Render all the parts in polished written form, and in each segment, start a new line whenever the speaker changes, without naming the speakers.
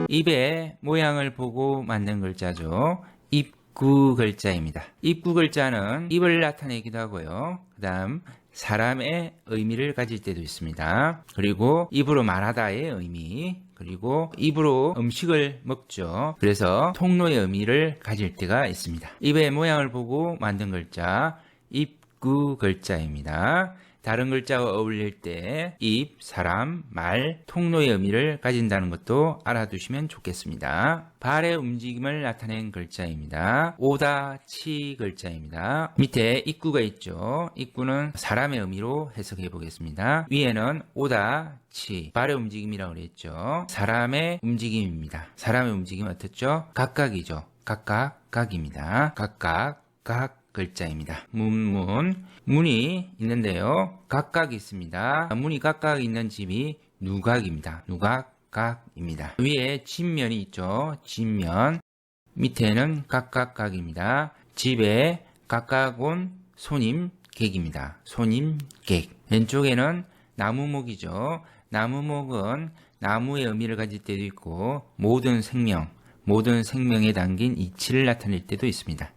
입의 모양을 보고 만든 글자죠. 입구 글자입니다. 입구 글자는 입을 나타내기도 하고요. 그 다음 사람의 의미를 가질 때도 있습니다. 그리고 입으로 말하다의 의미, 그리고 입으로 음식을 먹죠. 그래서 통로의 의미를 가질 때가 있습니다. 입의 모양을 보고 만든 글자, 입구 글자입니다. 다른 글자와 어울릴 때 입, 사람, 말, 통로의 의미를 가진다는 것도 알아두시면 좋겠습니다. 발의 움직임을 나타낸 글자입니다. 오다, 치 글자입니다. 밑에 입구가 있죠. 입구는 사람의 의미로 해석해 보겠습니다. 위에는 오다, 치, 발의 움직임이라고 그랬죠. 사람의 움직임입니다. 사람의 움직임은 어떻죠? 각각이죠. 각각, 각입니다. 각각, 각 글자입니다. 문이 있는데요. 각각 있습니다. 문이 각각 있는 집이 누각입니다. 누각, 각입니다. 위에 집면이 있죠. 집면. 밑에는 각각, 각입니다. 집에 각각 온 손님, 객입니다. 손님, 객. 왼쪽에는 나무목이죠. 나무목은 나무의 의미를 가질 때도 있고 모든 생명, 모든 생명에 담긴 이치를 나타낼 때도 있습니다.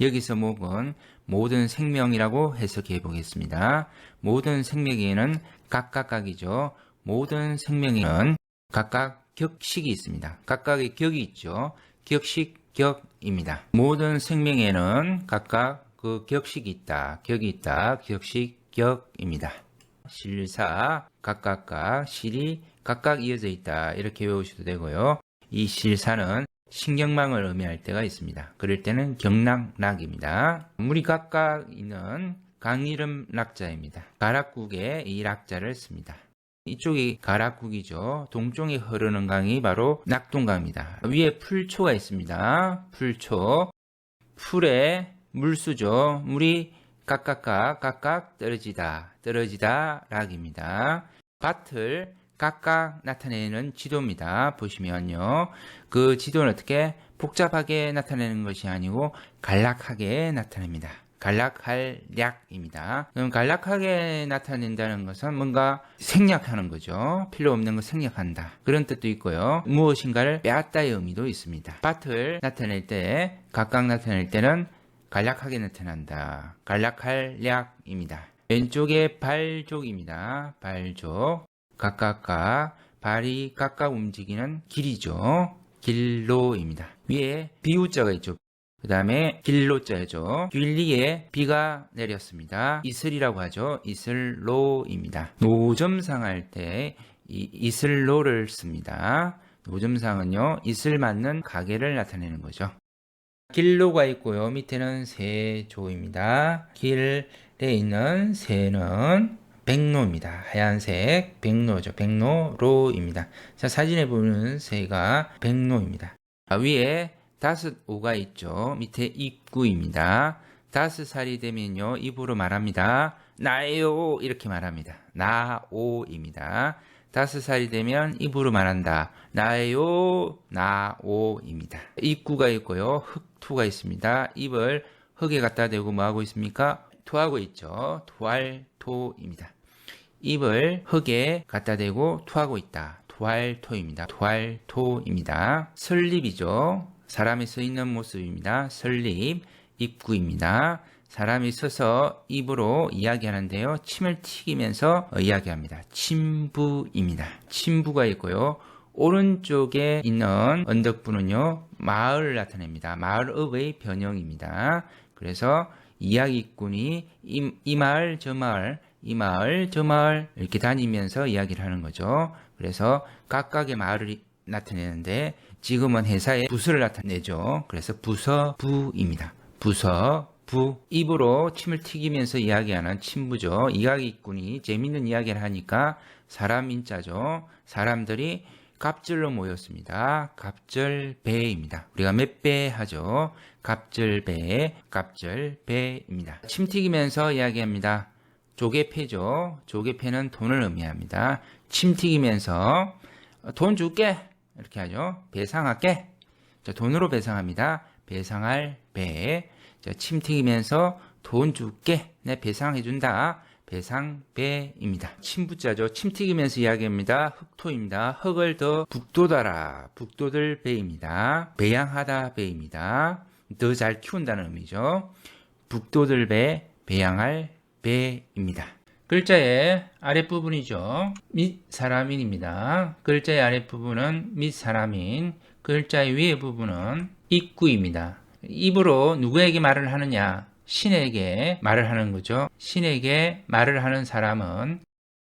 여기서 목은 모든 생명이라고 해석해 보겠습니다. 모든 생명에는 각각각이죠. 모든 생명에는 각각 격식이 있습니다. 각각의 격이 있죠. 격식, 격입니다. 모든 생명에는 각각 그 격식이 있다. 격이 있다. 격식, 격입니다. 실사, 각각각, 실이 각각 이어져 있다. 이렇게 외우셔도 되고요. 이 실사는 신경망을 의미할 때가 있습니다. 그럴 때는 경락락입니다. 물이 각각 있는 강이름 락자입니다. 가락국에 이 락자를 씁니다. 이쪽이 가락국이죠. 동쪽에 흐르는 강이 바로 낙동강입니다. 위에 풀초가 있습니다. 풀초. 풀에 물수죠. 물이 각각 떨어지다 락입니다. 밭을 각각 나타내는 지도입니다. 보시면요. 그 지도는 어떻게 복잡하게 나타내는 것이 아니고 간략하게 나타냅니다. 간략할략입니다. 그럼 간략하게 나타낸다는 것은 뭔가 생략하는 거죠. 필요 없는 걸 생략한다. 그런 뜻도 있고요. 무엇인가를 빼앗다의 의미도 있습니다. 밭을 나타낼 때, 각각 나타낼 때는 간략하게 나타난다. 간략할략입니다. 왼쪽에 발족입니다. 발족. 각각각, 발이 각각 움직이는 길이죠. 길로입니다. 위에 비우자가 있죠. 그 다음에 길로자죠. 길리에 비가 내렸습니다. 이슬이라고 하죠. 이슬로입니다. 노점상 할 때 이 이슬로를 씁니다. 노점상은요, 이슬 맞는 가게를 나타내는 거죠. 길로가 있고요. 밑에는 세조입니다. 길에 있는 새는 백로입니다. 하얀색 백로죠. 백로로입니다. 자, 사진에 보는 새가 백로입니다. 위에 다섯 오가 있죠. 밑에 입구입니다. 5살이 되면요, 입으로 말합니다. 나요 이렇게 말합니다. 나오입니다. 5살이 되면 입으로 말한다. 나요 나오입니다. 입구가 있고요. 흙투가 있습니다. 입을 흙에 갖다 대고 뭐하고 있습니까? 토하고 있죠. 토할토입니다. 입을 흙에 갖다 대고 토하고 있다. 토할토입니다. 토할토입니다. 설립이죠. 사람이 서 있는 모습입니다. 설립, 입구입니다. 사람이 서서 입으로 이야기하는데요. 침을 튀기면서 이야기합니다. 침부입니다. 침부가 있고요. 오른쪽에 있는 언덕부는요, 마을을 나타냅니다. 마을읍의 변형입니다. 그래서 이야기꾼이 이 마을 저 마을 이 마을 저 마을 이렇게 다니면서 이야기를 하는 거죠. 그래서 각각의 마을을 나타내는데 지금은 회사의 부서를 나타내죠. 그래서 부서부입니다. 부서부. 입으로 침을 튀기면서 이야기하는 침부죠. 이야기꾼이 재밌는 이야기를 하니까 사람 인자죠. 사람들이 갑절로 모였습니다. 갑절배입니다. 우리가 몇 배 하죠. 갑절배, 갑절배입니다. 침 튀기면서 이야기합니다. 조개패죠. 조개패는 돈을 의미합니다. 침 튀기면서 돈 줄게 이렇게 하죠. 배상할게. 돈으로 배상합니다. 배상할 배. 침 튀기면서 돈 줄게. 내 배상해준다. 배상배입니다. 침부자죠. 침 튀기면서 이야기합니다. 흑토입니다. 흑을 더 북돋아라. 북돋을 배입니다. 배양하다 배입니다. 더 잘 키운다는 의미죠. 북돋을 배, 배양할 배입니다. 글자의 아랫부분이죠. 밑사람인입니다. 글자의 아랫부분은 밑사람인, 글자의 위에 부분은 입구입니다. 입으로 누구에게 말을 하느냐? 신에게 말을 하는 거죠. 신에게 말을 하는 사람은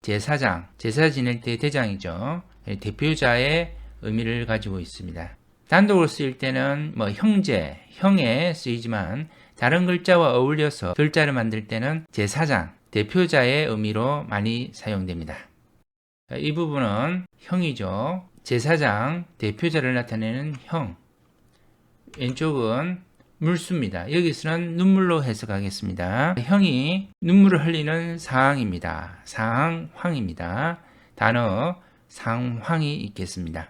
제사장, 제사 지낼 때 대장이죠. 대표자의 의미를 가지고 있습니다. 단독으로 쓰일 때는 형제, 형에 쓰이지만 다른 글자와 어울려서 글자를 만들 때는 제사장, 대표자의 의미로 많이 사용됩니다. 이 부분은 형이죠. 제사장, 대표자를 나타내는 형. 왼쪽은 물수입니다. 여기서는 눈물로 해석하겠습니다. 형이 눈물을 흘리는 상황입니다. 상황입니다. 단어 상황이 있겠습니다.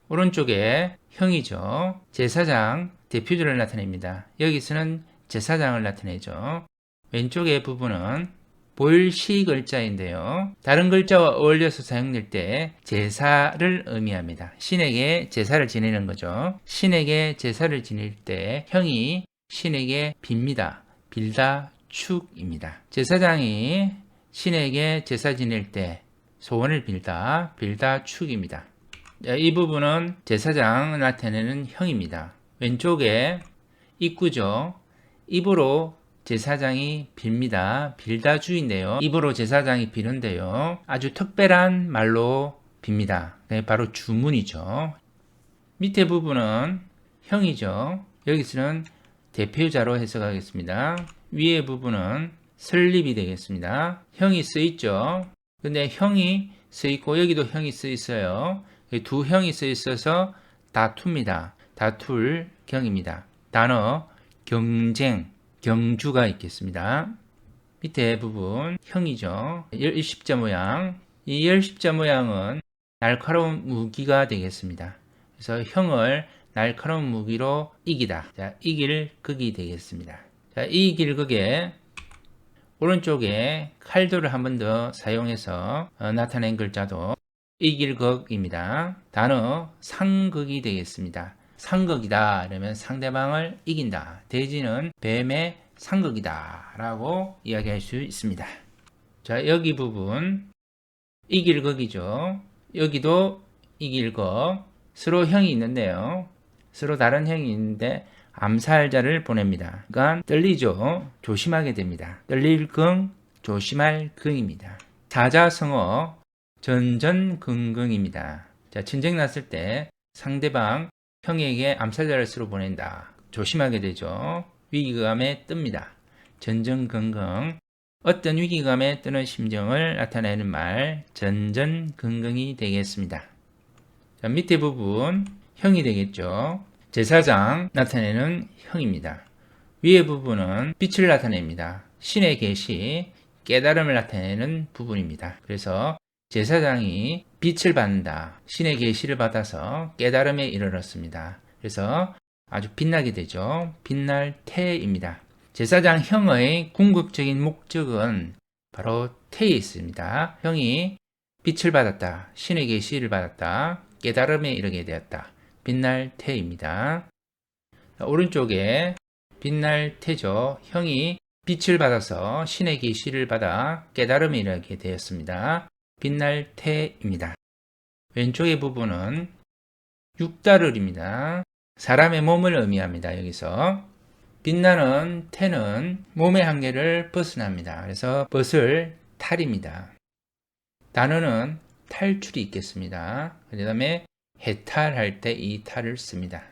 오른쪽에 형이죠. 제사장, 대표자를 나타냅니다. 여기서는 제사장을 나타내죠. 왼쪽의 부분은 보일시 글자인데요. 다른 글자와 어울려서 사용될 때 제사를 의미합니다. 신에게 제사를 지내는 거죠. 신에게 제사를 지낼 때 형이 신에게 빕니다. 빌다 축입니다. 제사장이 신에게 제사 지낼 때 소원을 빌다 축입니다. 이 부분은 제사장을 나타내는 형입니다. 왼쪽에 입구죠. 입으로 제사장이 빕니다. 빌다주인데요. 입으로 제사장이 비는데요. 아주 특별한 말로 빕니다. 네, 바로 주문이죠. 밑에 부분은 형이죠. 여기서는 대표자로 해석하겠습니다. 위에 부분은 설립이 되겠습니다. 형이 쓰있죠. 근데 형이 쓰있고 여기도 형이 쓰있어요. 두 형이 쓰있어서 다투입니다. 다툴 경입니다. 단어 경쟁, 경주가 있겠습니다. 밑에 부분 형이죠. 열십자 모양. 이 열십자 모양은 날카로운 무기가 되겠습니다. 그래서 형을 날카로운 무기로 이기다. 자, 이길 극이 되겠습니다. 자, 이길 극에 오른쪽에 칼도를 한 번 더 사용해서 나타낸 글자도 이길 극입니다. 단어 상극이 되겠습니다. 상극이다 이러면 상대방을 이긴다. 돼지는 뱀의 상극이다 라고 이야기할 수 있습니다. 자, 여기 부분 이길극이죠. 여기도 이길극. 서로 형이 있는데요. 서로 다른 형이 있는데 암살자를 보냅니다. 그러니까 떨리죠. 조심하게 됩니다. 떨릴 긍, 조심할 긍입니다. 사자성어 전전긍긍입니다. 자, 전쟁 났을 때 상대방 형에게 암살자를 서로 보낸다. 조심하게 되죠. 위기감에 뜹니다. 전전긍긍. 어떤 위기감에 뜨는 심정을 나타내는 말 전전긍긍이 되겠습니다. 자, 밑에 부분 형이 되겠죠. 제사장 나타내는 형입니다. 위에 부분은 빛을 나타냅니다. 신의 계시, 깨달음을 나타내는 부분입니다. 그래서 제사장이 빛을 받는다. 신의 계시를 받아서 깨달음에 이르렀습니다. 그래서 아주 빛나게 되죠. 빛날 태입니다. 제사장 형의 궁극적인 목적은 바로 태에 있습니다. 형이 빛을 받았다. 신의 계시를 받았다. 깨달음에 이르게 되었다. 빛날 태입니다. 오른쪽에 빛날 태죠. 형이 빛을 받아서 신의 계시를 받아 깨달음에 이르게 되었습니다. 빛날 태입니다. 왼쪽의 부분은 육달을입니다. 사람의 몸을 의미합니다. 여기서 빛나는 태는 몸의 한계를 벗어납니다. 그래서 벗을 탈입니다. 단어는 탈출이 있겠습니다. 그 다음에 해탈할 때 이 탈을 씁니다.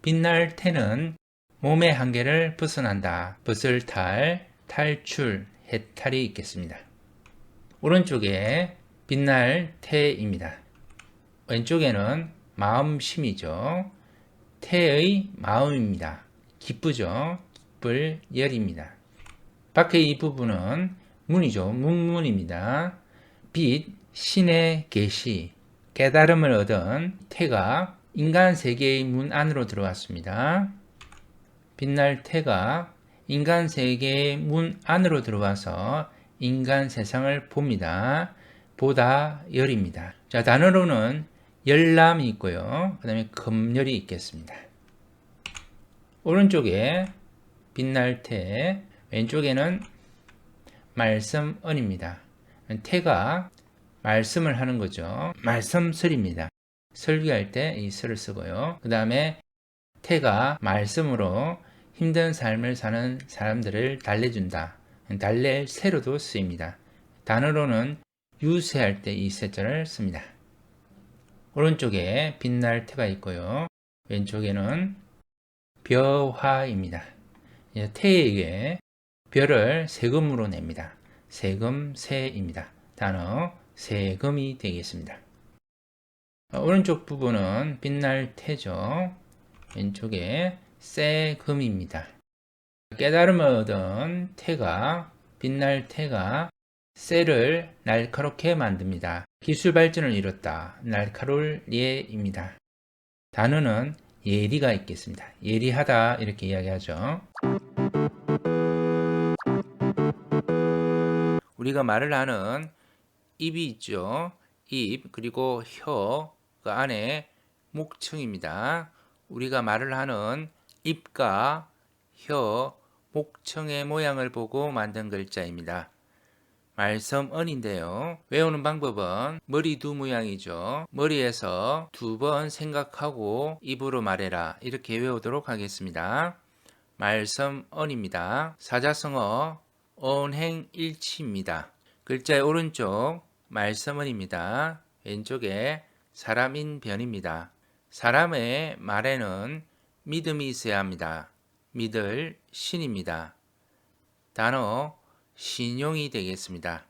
빛날 태는 몸의 한계를 벗어난다. 벗을 탈, 탈출, 해탈이 있겠습니다. 오른쪽에 빛날 태입니다. 왼쪽에는 마음심이죠. 태의 마음입니다. 기쁘죠. 기쁠 열입니다. 밖에 이 부분은 문이죠. 문문입니다. 빛, 신의 계시, 깨달음을 얻은 태가 인간 세계의 문 안으로 들어왔습니다. 빛날 태가 인간 세계의 문 안으로 들어와서 인간 세상을 봅니다. 보다 열입니다. 자, 단어로는 열람이 있고요. 그 다음에 검열이 있겠습니다. 오른쪽에 빛날 태, 왼쪽에는 말씀언입니다. 태가 말씀을 하는 거죠. 말씀설입니다. 설교할 때 이 설을 쓰고요. 그 다음에 태가 말씀으로 힘든 삶을 사는 사람들을 달래준다. 달랠 새로도 쓰입니다. 단어로는 유세할 때 이 세자를 씁니다. 오른쪽에 빛날 태가 있고요. 왼쪽에는 벼화입니다. 태에게 벼를 세금으로 냅니다. 세금, 세입니다. 단어 세금이 되겠습니다. 오른쪽 부분은 빛날 태죠. 왼쪽에 세금입니다. 깨달음을 얻은 태가, 빛날 태가 쇠를 날카롭게 만듭니다. 기술 발전을 이뤘다. 날카로울 예입니다. 단어는 예리가 있겠습니다. 예리하다 이렇게 이야기하죠. 우리가 말을 하는 입이 있죠. 입 그리고 혀 그 안에 목청입니다. 우리가 말을 하는 입과 혀, 목청의 모양을 보고 만든 글자입니다. 말씀언인데요. 외우는 방법은 머리 두 모양이죠. 머리에서 두 번 생각하고 입으로 말해라 이렇게 외우도록 하겠습니다. 말씀언입니다. 사자성어 언행일치입니다. 글자의 오른쪽 말씀언입니다. 왼쪽에 사람인 변입니다. 사람의 말에는 믿음이 있어야 합니다. 믿을 신입니다. 단어 신용이 되겠습니다.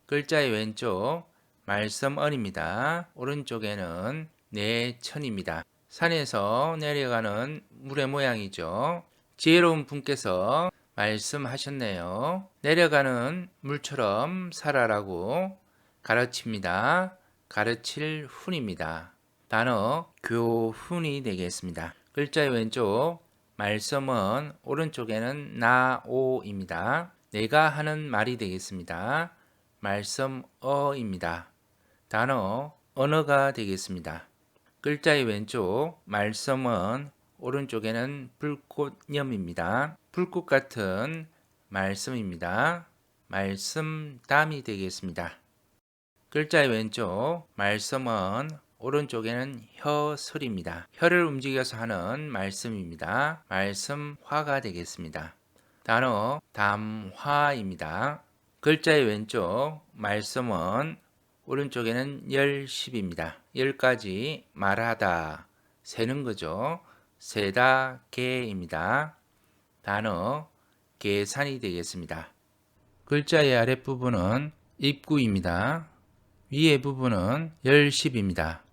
글자의 왼쪽 말씀언입니다. 오른쪽에는 내천입니다. 산에서 내려가는 물의 모양이죠. 지혜로운 분께서 말씀하셨네요. 내려가는 물처럼 살아라고 가르칩니다. 가르칠 훈입니다. 단어 교훈이 되겠습니다. 글자의 왼쪽 말씀은 오른쪽에는 나오입니다. 내가 하는 말이 되겠습니다. 말씀어입니다. 단어 언어가 되겠습니다. 글자의 왼쪽 말씀은 오른쪽에는 불꽃염입니다. 불꽃 같은 말씀입니다. 말씀담이 되겠습니다. 글자의 왼쪽 말씀은 오른쪽에는 혀설입니다. 혀를 움직여서 하는 말씀입니다. 말씀화가 되겠습니다. 단어 담화입니다. 글자의 왼쪽 말씀은 오른쪽에는 열십입니다. 열까지 말하다, 세는 거죠. 세다, 개입니다. 단어 계산이 되겠습니다. 글자의 아랫부분은 입구입니다. 위의 부분은 열십입니다.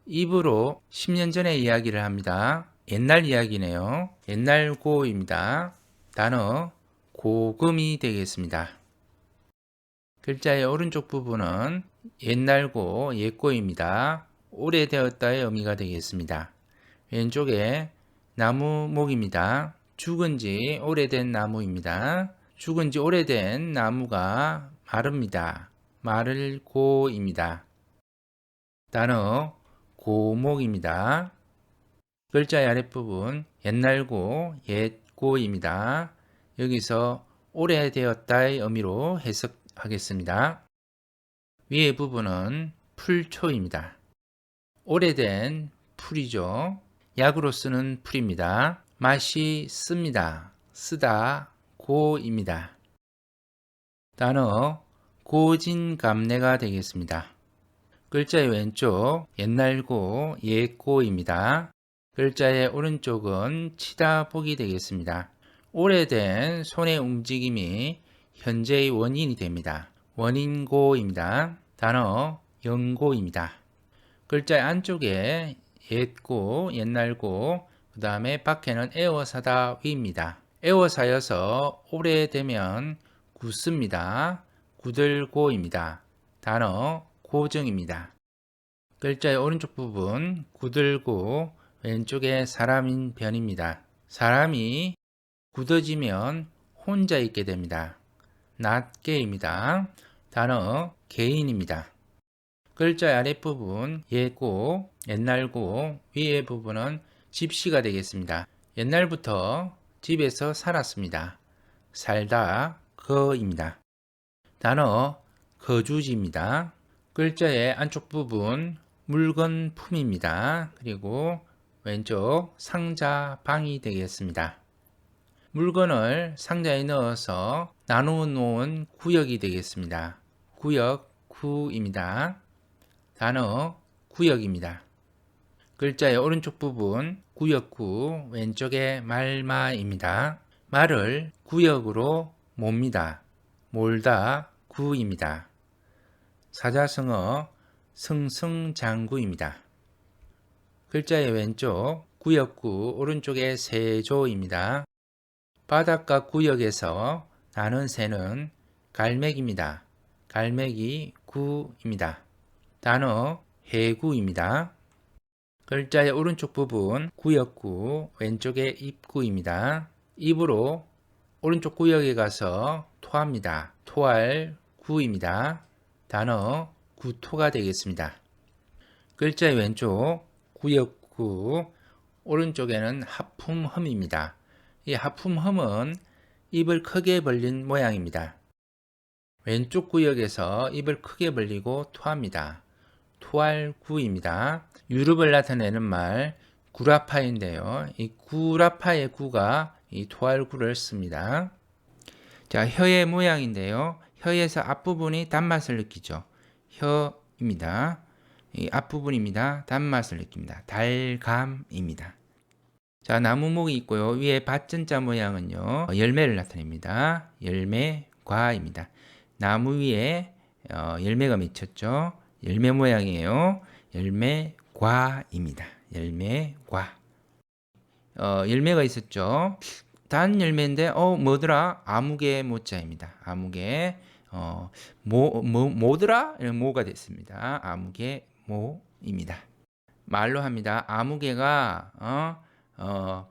입으로 10년 전의 이야기를 합니다. 옛날 이야기네요. 옛날고입니다. 단어 고금이 되겠습니다. 글자의 오른쪽 부분은 옛날고 옛고입니다. 오래되었다의 의미가 되겠습니다. 왼쪽에 나무목입니다. 죽은 지 오래된 나무입니다. 죽은 지 오래된 나무가 마릅니다. 마를 고입니다. 단어 고목입니다. 글자의 아랫부분 옛날고 옛고입니다. 여기서 오래되었다의 의미로 해석하겠습니다. 위의 부분은 풀초입니다. 오래된 풀이죠. 약으로 쓰는 풀입니다. 맛이 씁니다. 쓰다 고입니다. 단어 고진감래가 되겠습니다. 글자의 왼쪽 옛날고 옛고입니다. 글자의 오른쪽은 치다복이 되겠습니다. 오래된 손의 움직임이 현재의 원인이 됩니다. 원인고입니다. 단어 연고입니다. 글자의 안쪽에 옛고, 옛날고, 그 다음에 밖에는 애워사다 위입니다. 애워사여서 오래되면 굳습니다. 굳을고입니다. 단어 고정입니다. 글자의 오른쪽 부분 굳을고, 왼쪽에 사람인 변입니다. 사람이 굳어지면 혼자 있게 됩니다. 낮게입니다. 단어 개인입니다. 글자의 아랫부분 예고, 옛날고, 위에 부분은 집시가 되겠습니다. 옛날부터 집에서 살았습니다. 살다, 거입니다. 단어 거주지입니다. 글자의 안쪽 부분 물건 품입니다. 그리고 왼쪽 상자 방이 되겠습니다. 물건을 상자에 넣어서 나누어 놓은 구역이 되겠습니다. 구역 구입니다. 단어 구역입니다. 글자의 오른쪽 부분 구역구, 왼쪽에 말마입니다. 말을 구역으로 몹니다. 몰다 구입니다. 사자성어 승승장구입니다. 글자의 왼쪽 구역구, 오른쪽에 세조입니다. 바닷가 구역에서 나는 새는 갈매기입니다. 갈매기 구입니다. 단어 해구입니다. 글자의 오른쪽 부분 구역구, 왼쪽에 입구입니다. 입으로 오른쪽 구역에 가서 토합니다. 토할 구입니다. 단어 구토가 되겠습니다. 글자의 왼쪽 구역구, 오른쪽에는 하품흠입니다. 이 하품흠은 입을 크게 벌린 모양입니다. 왼쪽 구역에서 입을 크게 벌리고 토합니다. 토할 구입니다. 유럽을 나타내는 말 구라파인데요. 이 구라파의 구가 이 토할 구를 씁니다. 자, 혀의 모양인데요. 혀에서 앞부분이 단맛을 느끼죠. 혀입니다. 이 앞부분입니다. 단맛을 느낍니다. 달감입니다. 자, 나무목이 있고요. 위에 밭전자 모양은요, 열매를 나타냅니다. 열매과입니다. 나무 위에 열매가 맺혔죠. 열매 모양이에요. 열매과입니다. 열매과. 열매가 있었죠. 단 열매인데 뭐더라? 아무개 모자입니다. 아무개 뭐더라? 모가 됐습니다. 아무개 모입니다. 말로 합니다. 아무개가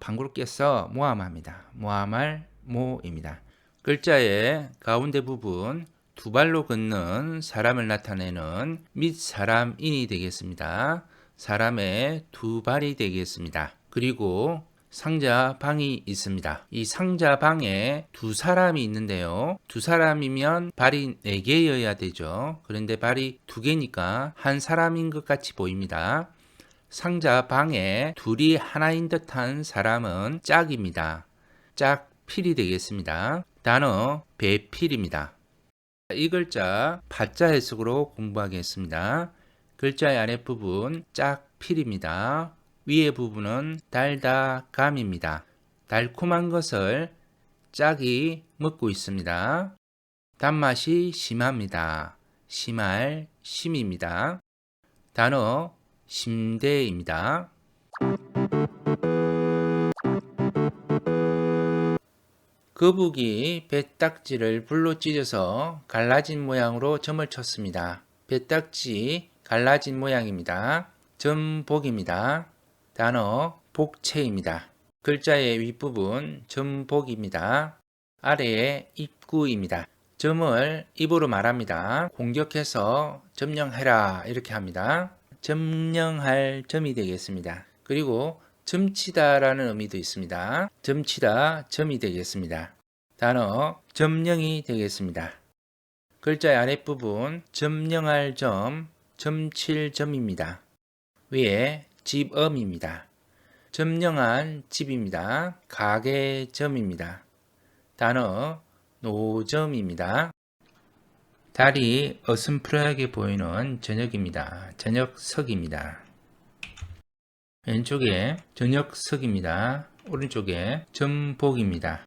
방구를 껴서 모함합니다. 모함할 모입니다. 글자의 가운데 부분 두 발로 걷는 사람을 나타내는 밑사람인이 되겠습니다. 사람의 두 발이 되겠습니다. 그리고 상자 방이 있습니다. 이 상자 방에 두 사람이 있는데요. 두 사람이면 발이 4개여야 되죠. 그런데 발이 2개니까 한 사람인 것 같이 보입니다. 상자 방에 둘이 하나인 듯한 사람은 짝입니다. 짝필이 되겠습니다. 단어 배필입니다. 이 글자 파자 해석으로 공부하겠습니다. 글자의 아랫부분 짝필입니다. 위의 부분은 달다감입니다. 달콤한 것을 짝이 먹고 있습니다. 단맛이 심합니다. 심할 심입니다. 단어 심대입니다. 거북이 뱃딱지를 불로 찢어서 갈라진 모양으로 점을 쳤습니다. 뱃딱지 갈라진 모양입니다. 점복입니다. 단어 복체입니다. 글자의 윗부분 점복입니다. 아래에 입구입니다. 점을 입으로 말합니다. 공격해서 점령해라 이렇게 합니다. 점령할 점이 되겠습니다. 그리고 점치다라는 의미도 있습니다. 점치다 점이 되겠습니다. 단어 점령이 되겠습니다. 글자의 아랫부분 점령할 점, 점칠 점입니다. 위에 집엄입니다. 점령한 집입니다. 가게점입니다. 단어 노점입니다. 달이 어슴푸레하게 보이는 저녁입니다. 저녁석입니다. 왼쪽에 저녁석입니다. 오른쪽에 점복입니다.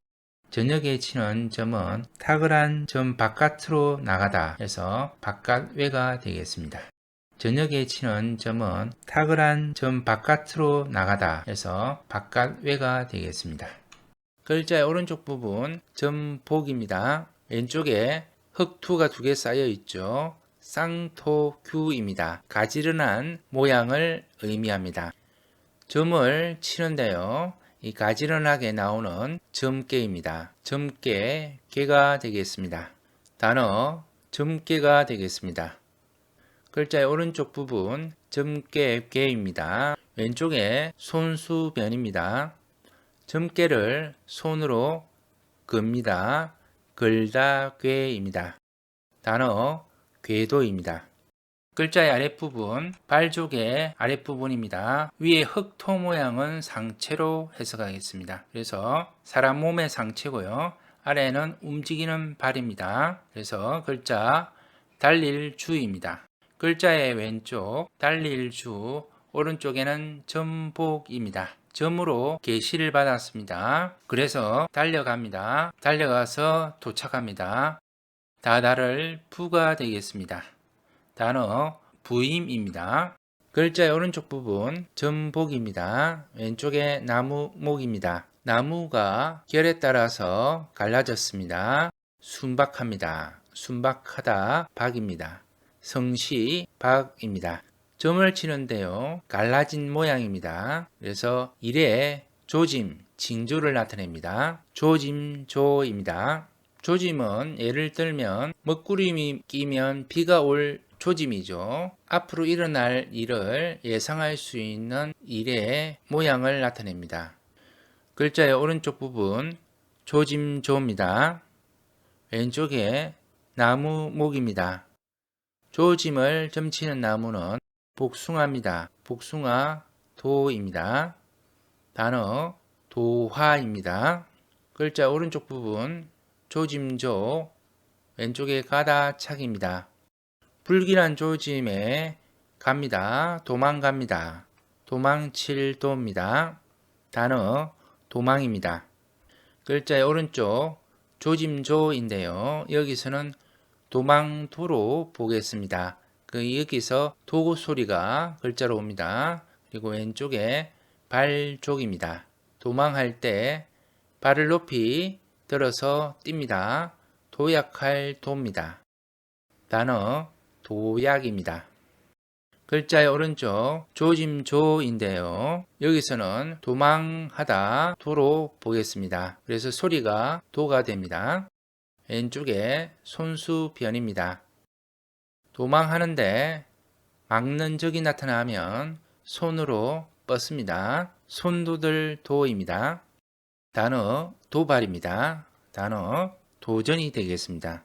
저녁에 치는 점은 탁월한 점 바깥으로 나가다 해서 바깥외가 되겠습니다. 저녁에 치는 점은 탁월한 점 바깥으로 나가다 해서 바깥외가 되겠습니다. 글자의 오른쪽 부분 점복입니다. 왼쪽에 흑투가 2개 쌓여 있죠. 쌍토규입니다. 가지런한 모양을 의미합니다. 점을 치는데요. 이 가지런하게 나오는 점괘입니다. 점괘, 개가 되겠습니다. 단어 점괘가 되겠습니다. 글자의 오른쪽 부분 점괘괴입니다. 왼쪽에 손수변입니다. 점괘를 손으로 긋니다. 글다 괴입니다. 단어 궤도입니다. 글자의 아랫부분 발족의 아랫부분입니다. 위에 흑토 모양은 상체로 해석하겠습니다. 그래서 사람 몸의 상체고요. 아래는 움직이는 발입니다. 그래서 글자 달릴 주입니다. 글자의 왼쪽 달릴 주, 오른쪽에는 점복입니다. 점으로 계시를 받았습니다. 그래서 달려갑니다. 달려가서 도착합니다. 다다를 부가 되겠습니다. 단어 부임입니다. 글자의 오른쪽 부분 점복입니다. 왼쪽에 나무목입니다. 나무가 결에 따라서 갈라졌습니다. 순박합니다. 순박하다 박입니다. 성시 박입니다. 점을 치는데요. 갈라진 모양입니다. 그래서 일의 조짐, 징조를 나타냅니다. 조짐조입니다. 조짐은 예를 들면 먹구름이 끼면 비가 올 조짐이죠. 앞으로 일어날 일을 예상할 수 있는 일의 모양을 나타냅니다. 글자의 오른쪽 부분 조짐조입니다. 왼쪽에 나무목입니다. 조짐을 점치는 나무는 복숭아입니다. 복숭아 도입니다. 단어 도화입니다. 글자 오른쪽 부분 조짐조, 왼쪽에 가다 착입니다. 불길한 조짐에 갑니다. 도망갑니다. 도망칠 도입니다. 단어 도망입니다. 글자의 오른쪽 조짐조인데요. 여기서는 도망도로 보겠습니다. 여기서 도 소리가 글자로 옵니다. 그리고 왼쪽에 발족입니다. 도망할 때 발을 높이 들어서 뜁니다. 도약할 도입니다. 단어 도약입니다. 글자의 오른쪽 조짐조인데요. 여기서는 도망하다 도로 보겠습니다. 그래서 소리가 도가 됩니다. 왼쪽에 손수변입니다. 도망하는데 막는 적이 나타나면 손으로 뻗습니다. 손도들 도입니다. 단어 도발입니다. 단어 도전이 되겠습니다.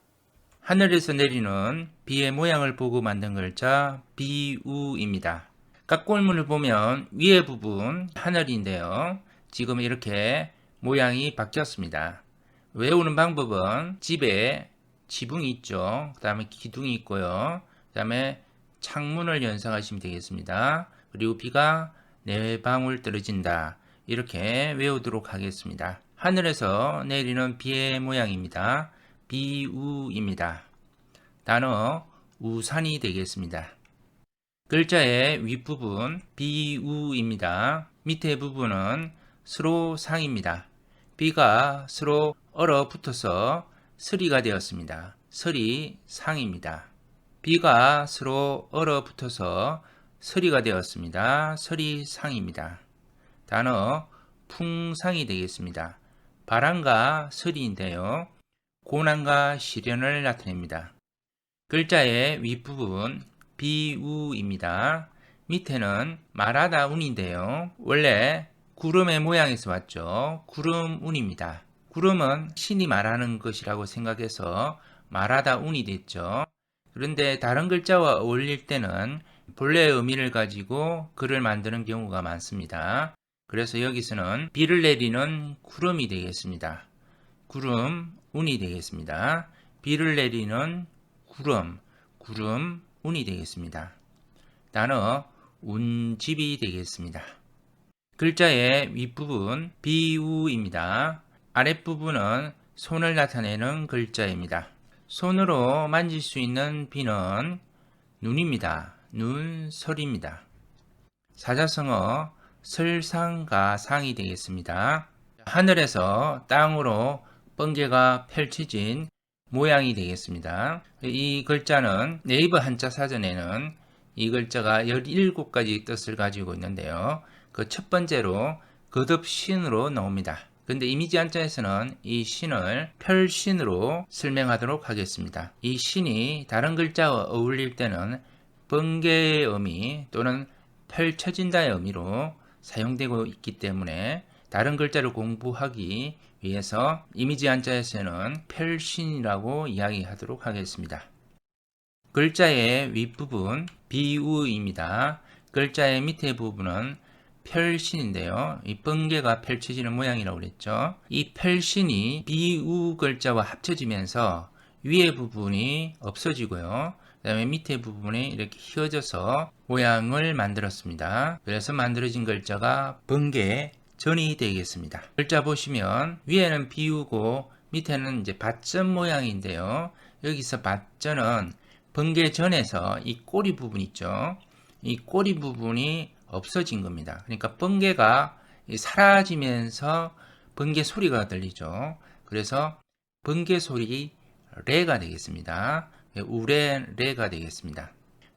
하늘에서 내리는 비의 모양을 보고 만든 글자 비우입니다. 깍골문을 보면 위에 부분 하늘인데요. 지금 이렇게 모양이 바뀌었습니다. 외우는 방법은 집에 지붕이 있죠. 그 다음에 기둥이 있고요. 그 다음에 창문을 연상하시면 되겠습니다. 그리고 비가 4방울 떨어진다. 이렇게 외우도록 하겠습니다. 하늘에서 내리는 비의 모양입니다. 비우입니다. 단어 우산이 되겠습니다. 글자의 윗부분 비우입니다. 밑에 부분은 스로상입니다. 비가 서로 얼어붙어서 서리가 되었습니다. 서리상입니다. 비가 서로 얼어붙어서 서리가 되었습니다. 서리상입니다. 단어 풍상이 되겠습니다. 바람과 서리인데요. 고난과 시련을 나타냅니다. 글자의 윗부분 비우입니다. 밑에는 말하다 운인데요. 원래 구름의 모양에서 왔죠. 구름운입니다. 구름은 신이 말하는 것이라고 생각해서 말하다 운이 됐죠. 그런데 다른 글자와 어울릴 때는 본래의 의미를 가지고 글을 만드는 경우가 많습니다. 그래서 여기서는 비를 내리는 구름이 되겠습니다. 구름, 운이 되겠습니다. 비를 내리는 구름, 구름, 운이 되겠습니다. 단어 운집이 되겠습니다. 글자의 윗부분 비우입니다. 아랫부분은 손을 나타내는 글자입니다. 손으로 만질 수 있는 비는 눈입니다. 눈설입니다. 사자성어 설상가상이 되겠습니다. 하늘에서 땅으로 번개가 펼쳐진 모양이 되겠습니다. 이 글자는 네이버 한자 사전에는 이 글자가 17가지 뜻을 가지고 있는데요. 그 첫 번째로 거듭신으로 나옵니다. 근데 이미지 한자에서는 이 신을 펼신으로 설명하도록 하겠습니다. 이 신이 다른 글자와 어울릴 때는 번개의 의미 또는 펼쳐진다의 의미로 사용되고 있기 때문에 다른 글자를 공부하기 위해서 이미지 한자에서는 펼신이라고 이야기하도록 하겠습니다. 글자의 윗부분 비우입니다. 글자의 밑에 부분은 펼신인데요. 이 번개가 펼쳐지는 모양이라고 그랬죠. 이 펼신이 비우 글자와 합쳐지면서 위에 부분이 없어지고요. 그 다음에 밑에 부분이 이렇게 휘어져서 모양을 만들었습니다. 그래서 만들어진 글자가 번개 전이 되겠습니다. 글자 보시면 위에는 비우고 밑에는 이제 밭전 모양인데요. 여기서 밭전은 번개 전에서 이 꼬리 부분 있죠. 이 꼬리 부분이 없어진 겁니다. 그러니까 번개가 사라지면서 번개 소리가 들리죠. 그래서 번개 소리 레가 되겠습니다. 우레 레가 되겠습니다.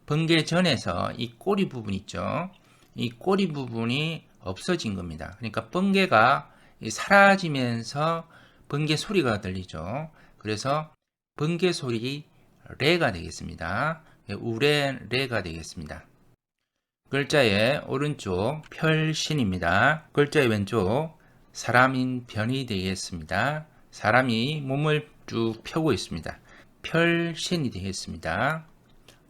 번개 전에서 이 꼬리 부분 있죠. 이 꼬리 부분이 없어진 겁니다. 그러니까 번개가 사라지면서 번개 소리가 들리죠. 그래서 번개 소리 레가 되겠습니다. 우레 레가 되겠습니다. 글자의 오른쪽 펼신입니다. 글자의 왼쪽 사람인 변이 되겠습니다. 사람이 몸을 쭉 펴고 있습니다. 펼신이 되겠습니다.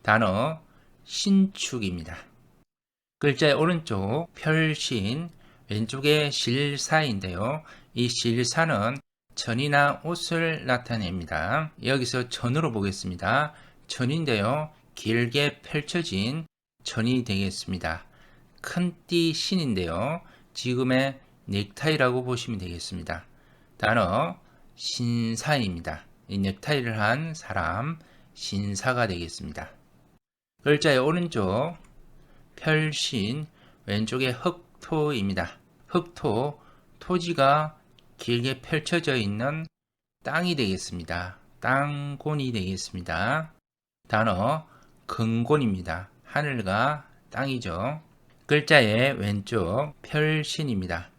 단어 신축입니다. 글자의 오른쪽 펼신, 왼쪽에 실사인데요. 이 실사는 천이나 옷을 나타냅니다. 여기서 천으로 보겠습니다. 천인데요. 길게 펼쳐진 천이 되겠습니다. 큰 띠 신인데요. 지금의 넥타이라고 보시면 되겠습니다. 단어 신사입니다. 이 넥타이를 한 사람 신사가 되겠습니다. 글자의 오른쪽 펼신, 왼쪽에 흑토입니다. 흑토, 토지가 길게 펼쳐져 있는 땅이 되겠습니다. 땅곤이 되겠습니다. 단어 근곤입니다. 하늘과 땅이죠. 글자의 왼쪽 펼신입니다.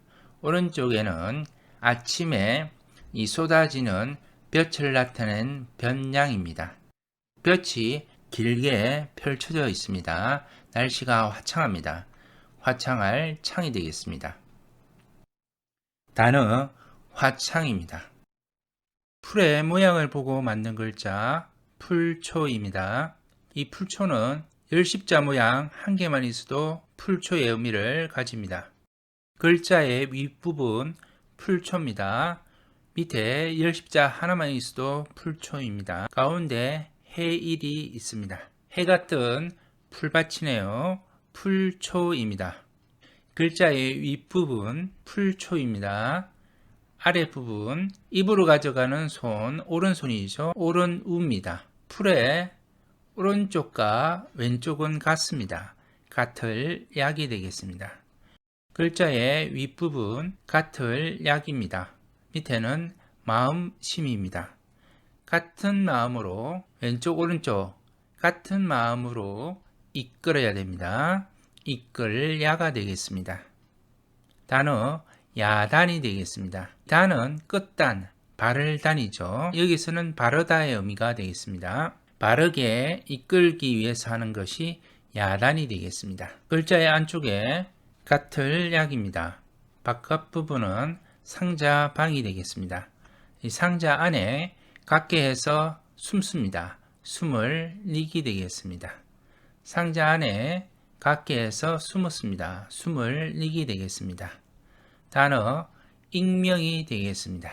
오른쪽에는 아침에 이 쏟아지는 볕을 나타낸 볕양입니다. 볕이 길게 펼쳐져 있습니다. 날씨가 화창합니다. 화창할 창이 되겠습니다. 단어 화창입니다. 풀의 모양을 보고 만든 글자 풀초입니다. 이 풀초는 열십자 모양 한 개만 있어도 풀초의 의미를 가집니다. 글자의 윗부분 풀초입니다. 밑에 열십자 하나만 있어도 풀초입니다. 가운데 해일이 있습니다. 해 같은 풀밭이네요. 풀초입니다. 글자의 윗부분 풀초입니다. 아랫부분 입으로 가져가는 손 오른손이죠. 오른우입니다. 풀의 오른쪽과 왼쪽은 같습니다. 같을 약이 되겠습니다. 글자의 윗부분 같을 약입니다. 밑에는 마음심입니다. 같은 마음으로 왼쪽 오른쪽 같은 마음으로 이끌어야 됩니다. 이끌 야가 되겠습니다. 단어 야단이 되겠습니다. 단은 끝단, 바를 단이죠. 여기서는 바르다의 의미가 되겠습니다. 바르게 이끌기 위해서 하는 것이 야단이 되겠습니다. 글자의 안쪽에 같을 약입니다. 바깥 부분은 상자 방이 되겠습니다. 이 상자 안에 같게 해서 숨습니다. 숨을 니기 되겠습니다. 상자 안에 같게 해서 숨었습니다. 숨을 니기 되겠습니다. 단어 익명이 되겠습니다.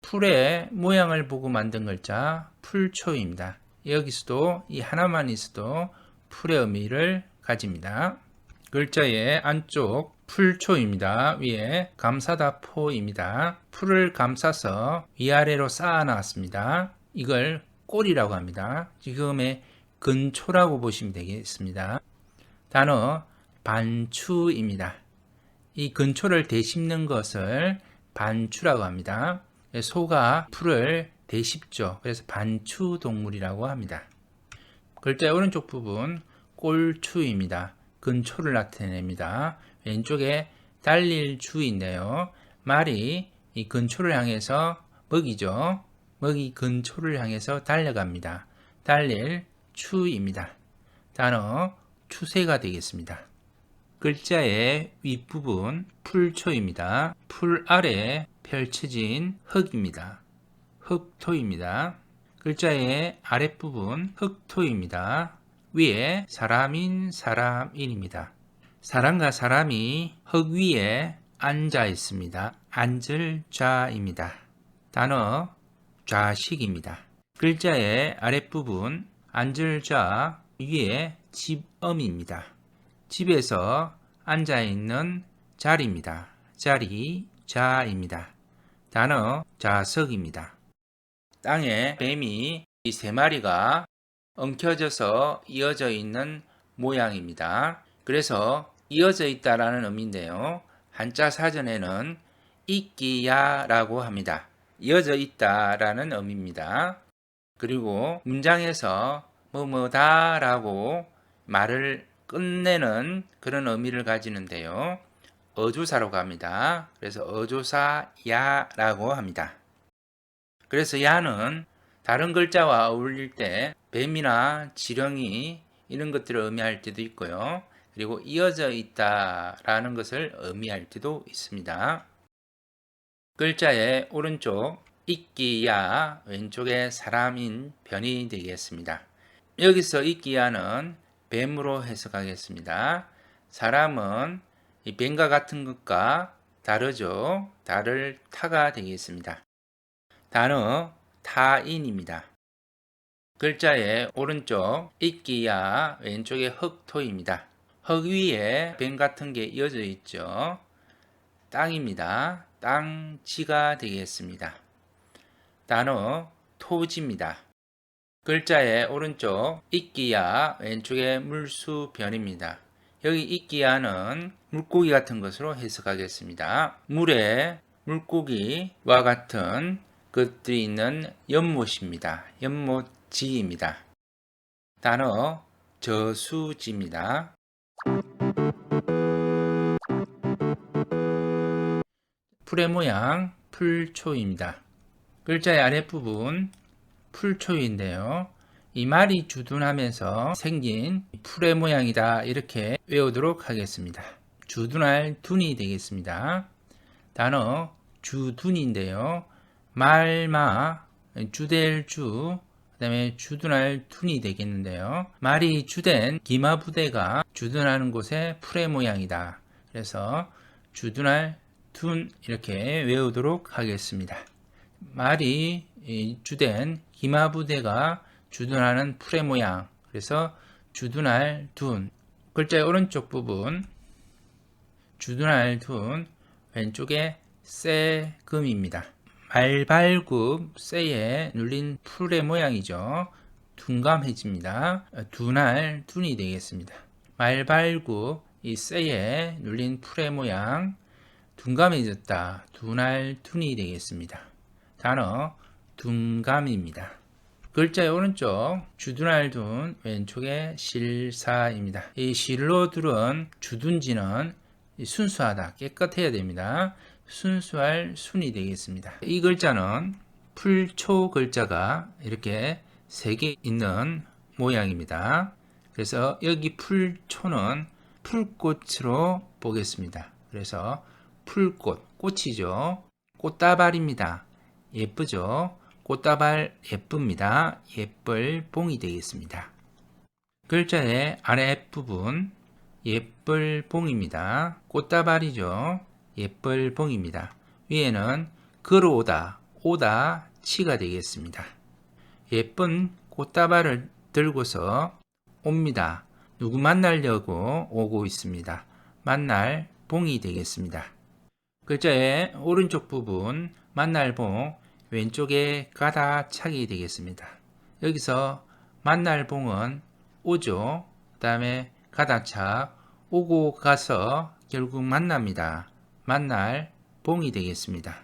풀의 모양을 보고 만든 글자 풀초입니다. 여기서도 이 하나만 있어도 풀의 의미를 가집니다. 글자의 안쪽 풀초입니다. 위에 감싸다 포입니다. 풀을 감싸서 위아래로 쌓아 놨습니다. 이걸 꼬리라고 합니다. 지금의 근초라고 보시면 되겠습니다. 단어 반추입니다. 이 근초를 되씹는 것을 반추라고 합니다. 소가 풀을 되씹죠. 그래서 반추 동물이라고 합니다. 글자의 오른쪽 부분 꼴추입니다. 근초를 나타냅니다. 왼쪽에 달릴 주인데요. 말이 이 근초를 향해서 먹이죠. 먹이 근초를 향해서 달려갑니다. 달릴 추입니다. 단어 추세가 되겠습니다. 글자의 윗부분 풀초입니다. 풀 아래 펼쳐진 흙입니다. 흙토입니다. 글자의 아랫부분 흙토입니다. 위에 사람인 사람인입니다. 사람과 사람이 흙 위에 앉아 있습니다. 앉을 자입니다. 단어 좌식입니다. 글자의 아랫부분 앉을 자 위에 집음입니다. 집에서 앉아 있는 자리입니다. 자리 자입니다. 단어 좌석입니다. 땅에 뱀이 이 세 마리가 엉켜져서 이어져 있는 모양입니다. 그래서 이어져 있다라는 의미인데요. 한자 사전에는 있기야라고 합니다. 이어져 있다라는 의미입니다. 그리고 문장에서 뭐뭐다라고 말을 끝내는 그런 의미를 가지는데요. 어조사라고 합니다. 그래서 어조사 야라고 합니다. 그래서 야는 다른 글자와 어울릴 때 뱀이나 지렁이 이런 것들을 의미할 때도 있고요. 그리고 이어져 있다라는 것을 의미할 때도 있습니다. 글자의 오른쪽 있기야, 왼쪽에 사람인 변이 되겠습니다. 여기서 있기야는 뱀으로 해석하겠습니다. 사람은 이 뱀과 같은 것과 다르죠. 다를 타가 되겠습니다. 단어 타인입니다. 글자의 오른쪽 있기야, 왼쪽에 흙토입니다. 흙 위에 뱀 같은 게 이어져 있죠. 땅입니다. 땅지가 되겠습니다. 단어 토지입니다. 글자의 오른쪽 있기야, 왼쪽에 물수변입니다. 여기 있기야는 물고기 같은 것으로 해석하겠습니다. 물에 물고기와 같은 것들이 있는 연못입니다. 연못지입니다. 단어 저수지입니다. 풀의 모양 풀초입니다. 글자의 아랫부분 풀초인데요. 이 말이 주둔하면서 생긴 풀의 모양이다 이렇게 외우도록 하겠습니다. 주둔할 둔이 되겠습니다. 단어 주둔인데요. 말마 주될 주 그다음에 주둔할 둔이 되겠는데요. 말이 주된 기마부대가 주둔하는 곳의 풀의 모양이다. 그래서 주둔할 둔 이렇게 외우도록 하겠습니다. 말이 주된 기마부대가 주둔하는 풀의 모양. 그래서 주둔할 둔. 글자의 오른쪽 부분 주둔할 둔 왼쪽에 쎄금입니다. 말발굽 쎄에 눌린 풀의 모양이죠. 둔감해집니다. 둔할 둔이 되겠습니다. 말발굽 이 쎄에 눌린 풀의 모양 둔감해졌다. 둔할 둔이 되겠습니다. 단어 둔감입니다. 글자의 오른쪽 주둔할 둔 왼쪽에 실사입니다. 이 실로 둘은 주둔지는 순수하다, 깨끗해야 됩니다. 순수할 순이 되겠습니다. 이 글자는 풀초 글자가 이렇게 3개 있는 모양입니다. 그래서 여기 풀초는 풀꽃으로 보겠습니다. 그래서 풀꽃, 꽃이죠. 꽃다발입니다. 예쁘죠? 꽃다발 예쁩니다. 예쁠 봉이 되겠습니다. 글자의 아랫부분 예쁠 봉입니다. 꽃다발이죠. 예쁠 봉입니다. 위에는 걸어오다, 오다, 치가 되겠습니다. 예쁜 꽃다발을 들고서 옵니다. 누구 만나려고 오고 있습니다. 만날 봉이 되겠습니다. 글자의 오른쪽 부분 만날 봉, 왼쪽에 가다 차기 되겠습니다. 여기서 만날 봉은 오죠. 그 다음에 가다 차, 오고 가서 결국 만납니다. 만날 봉이 되겠습니다.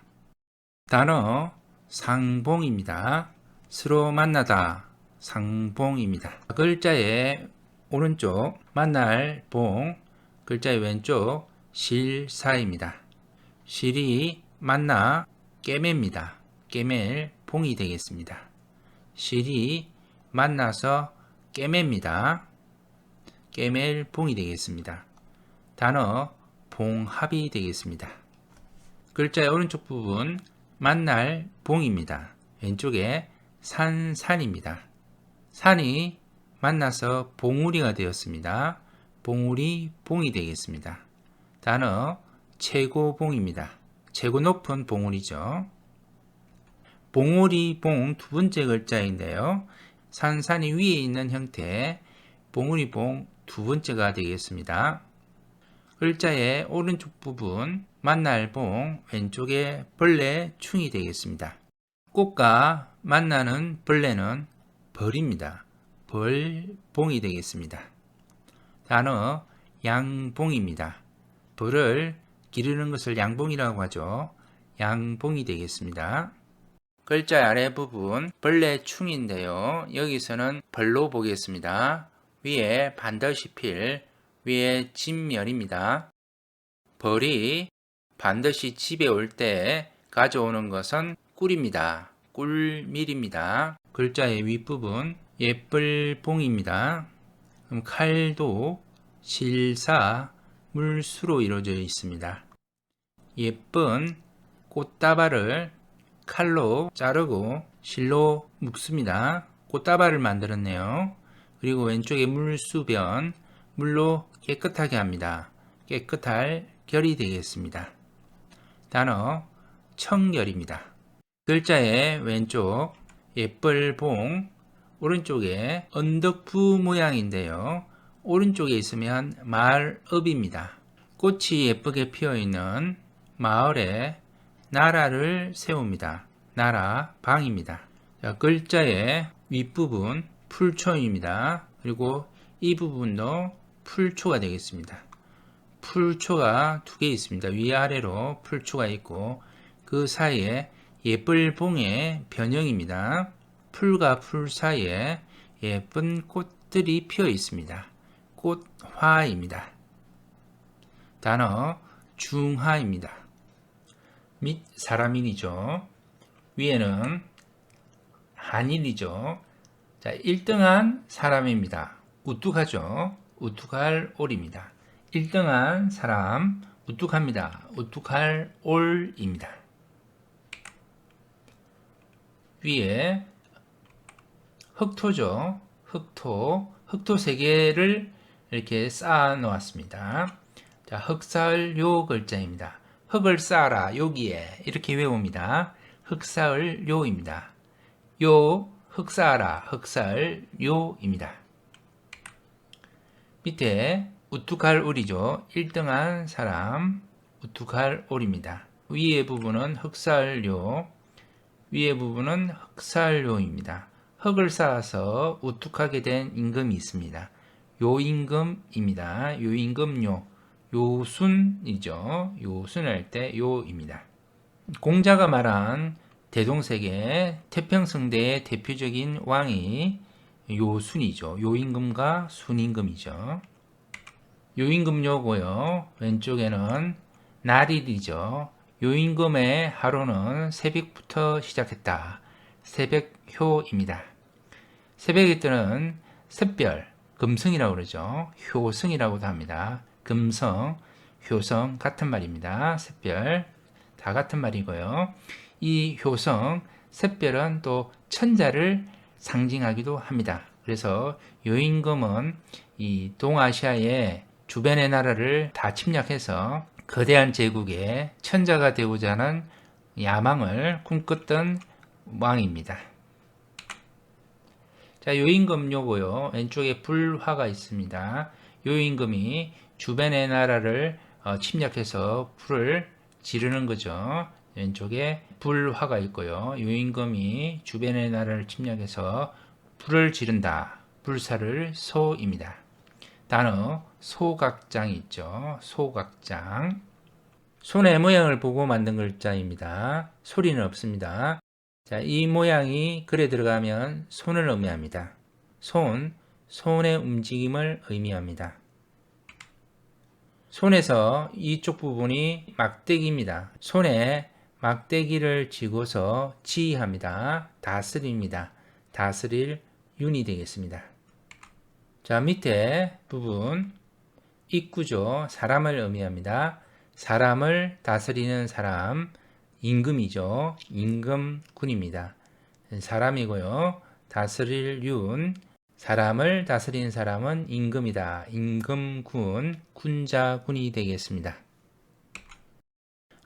단어 상봉입니다. 서로 만나다 상봉입니다. 글자의 오른쪽 만날 봉, 글자의 왼쪽 실사입니다. 실이 만나 깨매입니다. 깨맬 봉이 되겠습니다. 실이 만나서 깨매입니다. 깨맬 봉이 되겠습니다. 단어 봉합이 되겠습니다. 글자의 오른쪽 부분 만날 봉입니다. 왼쪽에 산입니다. 산이 만나서 봉우리가 되었습니다. 봉우리 봉이 되겠습니다. 단어 최고봉입니다. 최고 높은 봉우리죠. 봉우리 봉 두 번째 글자인데요. 산이 위에 있는 형태 봉우리 봉 두 번째가 되겠습니다. 글자의 오른쪽 부분 만날 봉 왼쪽에 벌레 충이 되겠습니다. 꽃과 만나는 벌레는 벌입니다. 벌봉이 되겠습니다. 단어 양봉입니다. 벌을 기르는 것을 양봉이라고 하죠. 양봉이 되겠습니다. 글자 아래 부분 벌레 충인데요. 여기서는 벌로 보겠습니다. 위에 반드시 필, 위에 집멸입니다. 벌이 반드시 집에 올 때 가져오는 것은 꿀입니다. 꿀밀입니다. 글자의 윗부분 예쁠봉입니다. 그럼 칼도 실사, 물수로 이루어져 있습니다. 예쁜 꽃다발을 칼로 자르고 실로 묶습니다. 꽃다발을 만들었네요. 그리고 왼쪽에 물수변, 물로 깨끗하게 합니다. 깨끗할 결이 되겠습니다. 단어 청결입니다. 글자의 왼쪽 예쁠봉, 오른쪽에 언덕부 모양인데요. 오른쪽에 있으면 마을읍입니다. 꽃이 예쁘게 피어있는 마을에 나라를 세웁니다. 나라 방입니다. 자, 글자의 윗부분 풀초입니다. 그리고 이 부분도 풀초가 되겠습니다. 풀초가 두 개 있습니다. 위아래로 풀초가 있고 그 사이에 예쁠봉의 변형입니다. 풀과 풀 사이에 예쁜 꽃들이 피어 있습니다. 꽃화입니다. 단어 중화입니다. 밑 사람인이죠. 위에는 한일이죠. 자, 1등한 사람입니다. 우뚝하죠. 우뚝할 올입니다. 1등한 사람 우뚝합니다. 우뚝할 올입니다. 위에 흑토죠. 흑토 3개를 이렇게 쌓아 놓았습니다. 자, 흑사을 요 글자입니다. 흙을 쌓아라 여기에 이렇게 외웁니다. 흑사을 요입니다. 요 흑사하라 흑사을 요입니다. 밑에 우뚝할 울이죠. 1등한 사람 우뚝할 올입니다. 위에 부분은 흑사을 요, 위에 부분은 흑사을 요입니다. 흙을 쌓아서 우뚝하게 된 임금이 있습니다. 요임금입니다. 요임금요, 요순이죠. 요순할 때 요입니다. 공자가 말한 대동세계 태평성대의 대표적인 왕이 요순이죠. 요임금과 순임금이죠. 요임금요고요. 왼쪽에는 날일이죠. 요임금의 하루는 새벽부터 시작했다. 새벽효입니다. 새벽에 뜨는 샛별, 금성이라고 그러죠. 효성이라고도 합니다. 금성, 효성 같은 말입니다. 샛별 다 같은 말이고요. 이 효성, 샛별은 또 천자를 상징하기도 합니다. 그래서 요임금은 이 동아시아의 주변의 나라를 다 침략해서 거대한 제국의 천자가 되고자 하는 야망을 꿈꿨던 왕입니다. 자, 요임금요고요. 왼쪽에 불화가 있습니다. 요임금이 주변의 나라를 침략해서 불을 지르는 거죠. 왼쪽에 불화가 있고요. 요임금이 주변의 나라를 침략해서 불을 지른다. 불사를 소입니다. 단어 소각장이 있죠. 소각장. 손의 모양을 보고 만든 글자입니다. 소리는 없습니다. 자, 이 모양이 글에 들어가면 손을 의미합니다. 손의 움직임을 의미합니다. 손에서 이쪽 부분이 막대기입니다. 손에 막대기를 쥐고서 지휘합니다. 다스립니다. 다스릴 윤이 되겠습니다. 자, 밑에 부분 입구죠. 사람을 의미합니다. 사람을 다스리는 사람, 임금이죠. 임금군입니다. 사람이고요. 다스릴 윤, 사람을 다스리는 사람은 임금이다. 임금군, 군자군이 되겠습니다.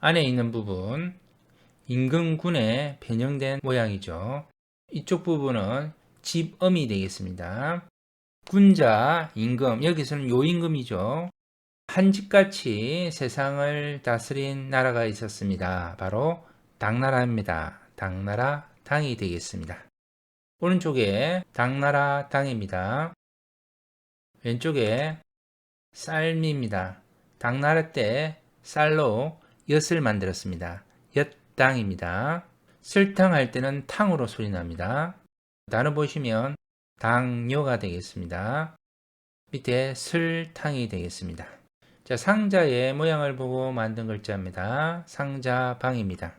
안에 있는 부분, 임금군에 변형된 모양이죠. 이쪽 부분은 집엄이 되겠습니다. 군자, 임금, 여기서는 요임금이죠. 한집같이 세상을 다스린 나라가 있었습니다. 바로 당나라입니다. 당나라 당이 되겠습니다. 오른쪽에 당나라 당입니다. 왼쪽에 쌀미입니다. 당나라 때 쌀로 엿을 만들었습니다. 엿당입니다. 설탕 할 때는 탕으로 소리 납니다. 단어 보시면 당뇨가 되겠습니다. 밑에 설탕이 되겠습니다. 자, 상자의 모양을 보고 만든 글자입니다. 상자방입니다.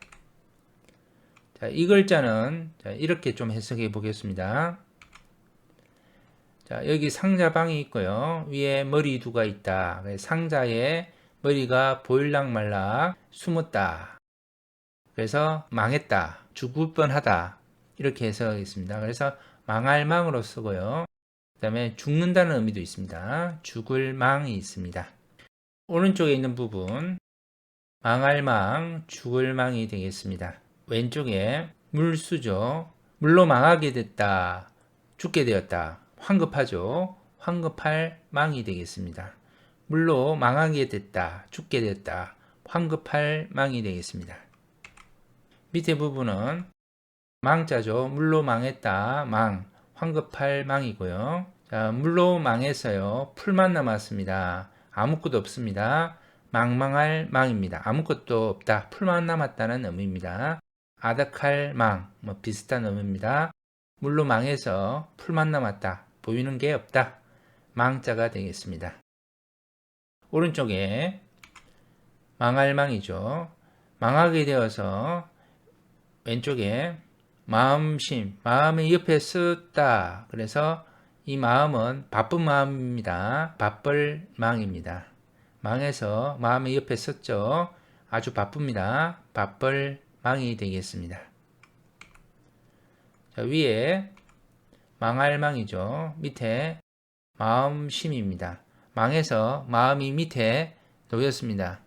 자, 이 글자는 이렇게 좀 해석해 보겠습니다. 자, 여기 상자방이 있고요. 위에 머리두가 있다. 상자에 머리가 보일락말락 숨었다. 그래서 망했다. 죽을 뻔하다. 이렇게 해석하겠습니다. 그래서 망할 망으로 쓰고요. 그 다음에 죽는다는 의미도 있습니다. 죽을 망이 있습니다. 오른쪽에 있는 부분 망할 망, 죽을 망이 되겠습니다. 왼쪽에 물수죠. 물로 망하게 됐다. 죽게 되었다. 황급하죠. 황급할 망이 되겠습니다. 물로 망하게 됐다. 죽게 되었다. 황급할 망이 되겠습니다. 밑에 부분은 망자죠. 물로 망했다. 망. 황급할 망이고요. 자, 물로 망해서요. 풀만 남았습니다. 아무것도 없습니다. 망망할 망입니다. 아무것도 없다. 풀만 남았다는 의미입니다. 아득할 망. 비슷한 의미입니다. 물로 망해서 풀만 남았다. 보이는 게 없다. 망자가 되겠습니다. 오른쪽에 망할 망이죠. 망하게 되어서 왼쪽에 마음심, 마음이 옆에 쓰다. 그래서 이 마음은 바쁜 마음입니다. 바쁠 망입니다. 망해서 마음이 옆에 썼죠. 아주 바쁩니다. 바쁠 망이 되겠습니다. 자, 위에 망할 망이죠. 밑에 마음심입니다. 망해서 마음이 밑에 놓였습니다.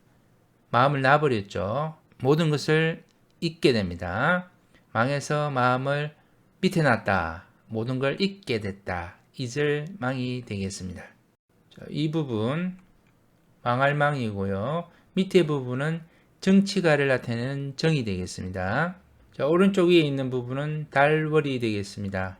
마음을 놔버렸죠. 모든 것을 잊게 됩니다. 망해서 마음을 밑에 놨다. 모든 걸 잊게 됐다. 잊을 망이 되겠습니다. 자, 이 부분 망할 망이고요. 밑에 부분은 정치가를 나타내는 정이 되겠습니다. 자, 오른쪽 위에 있는 부분은 달월이 되겠습니다.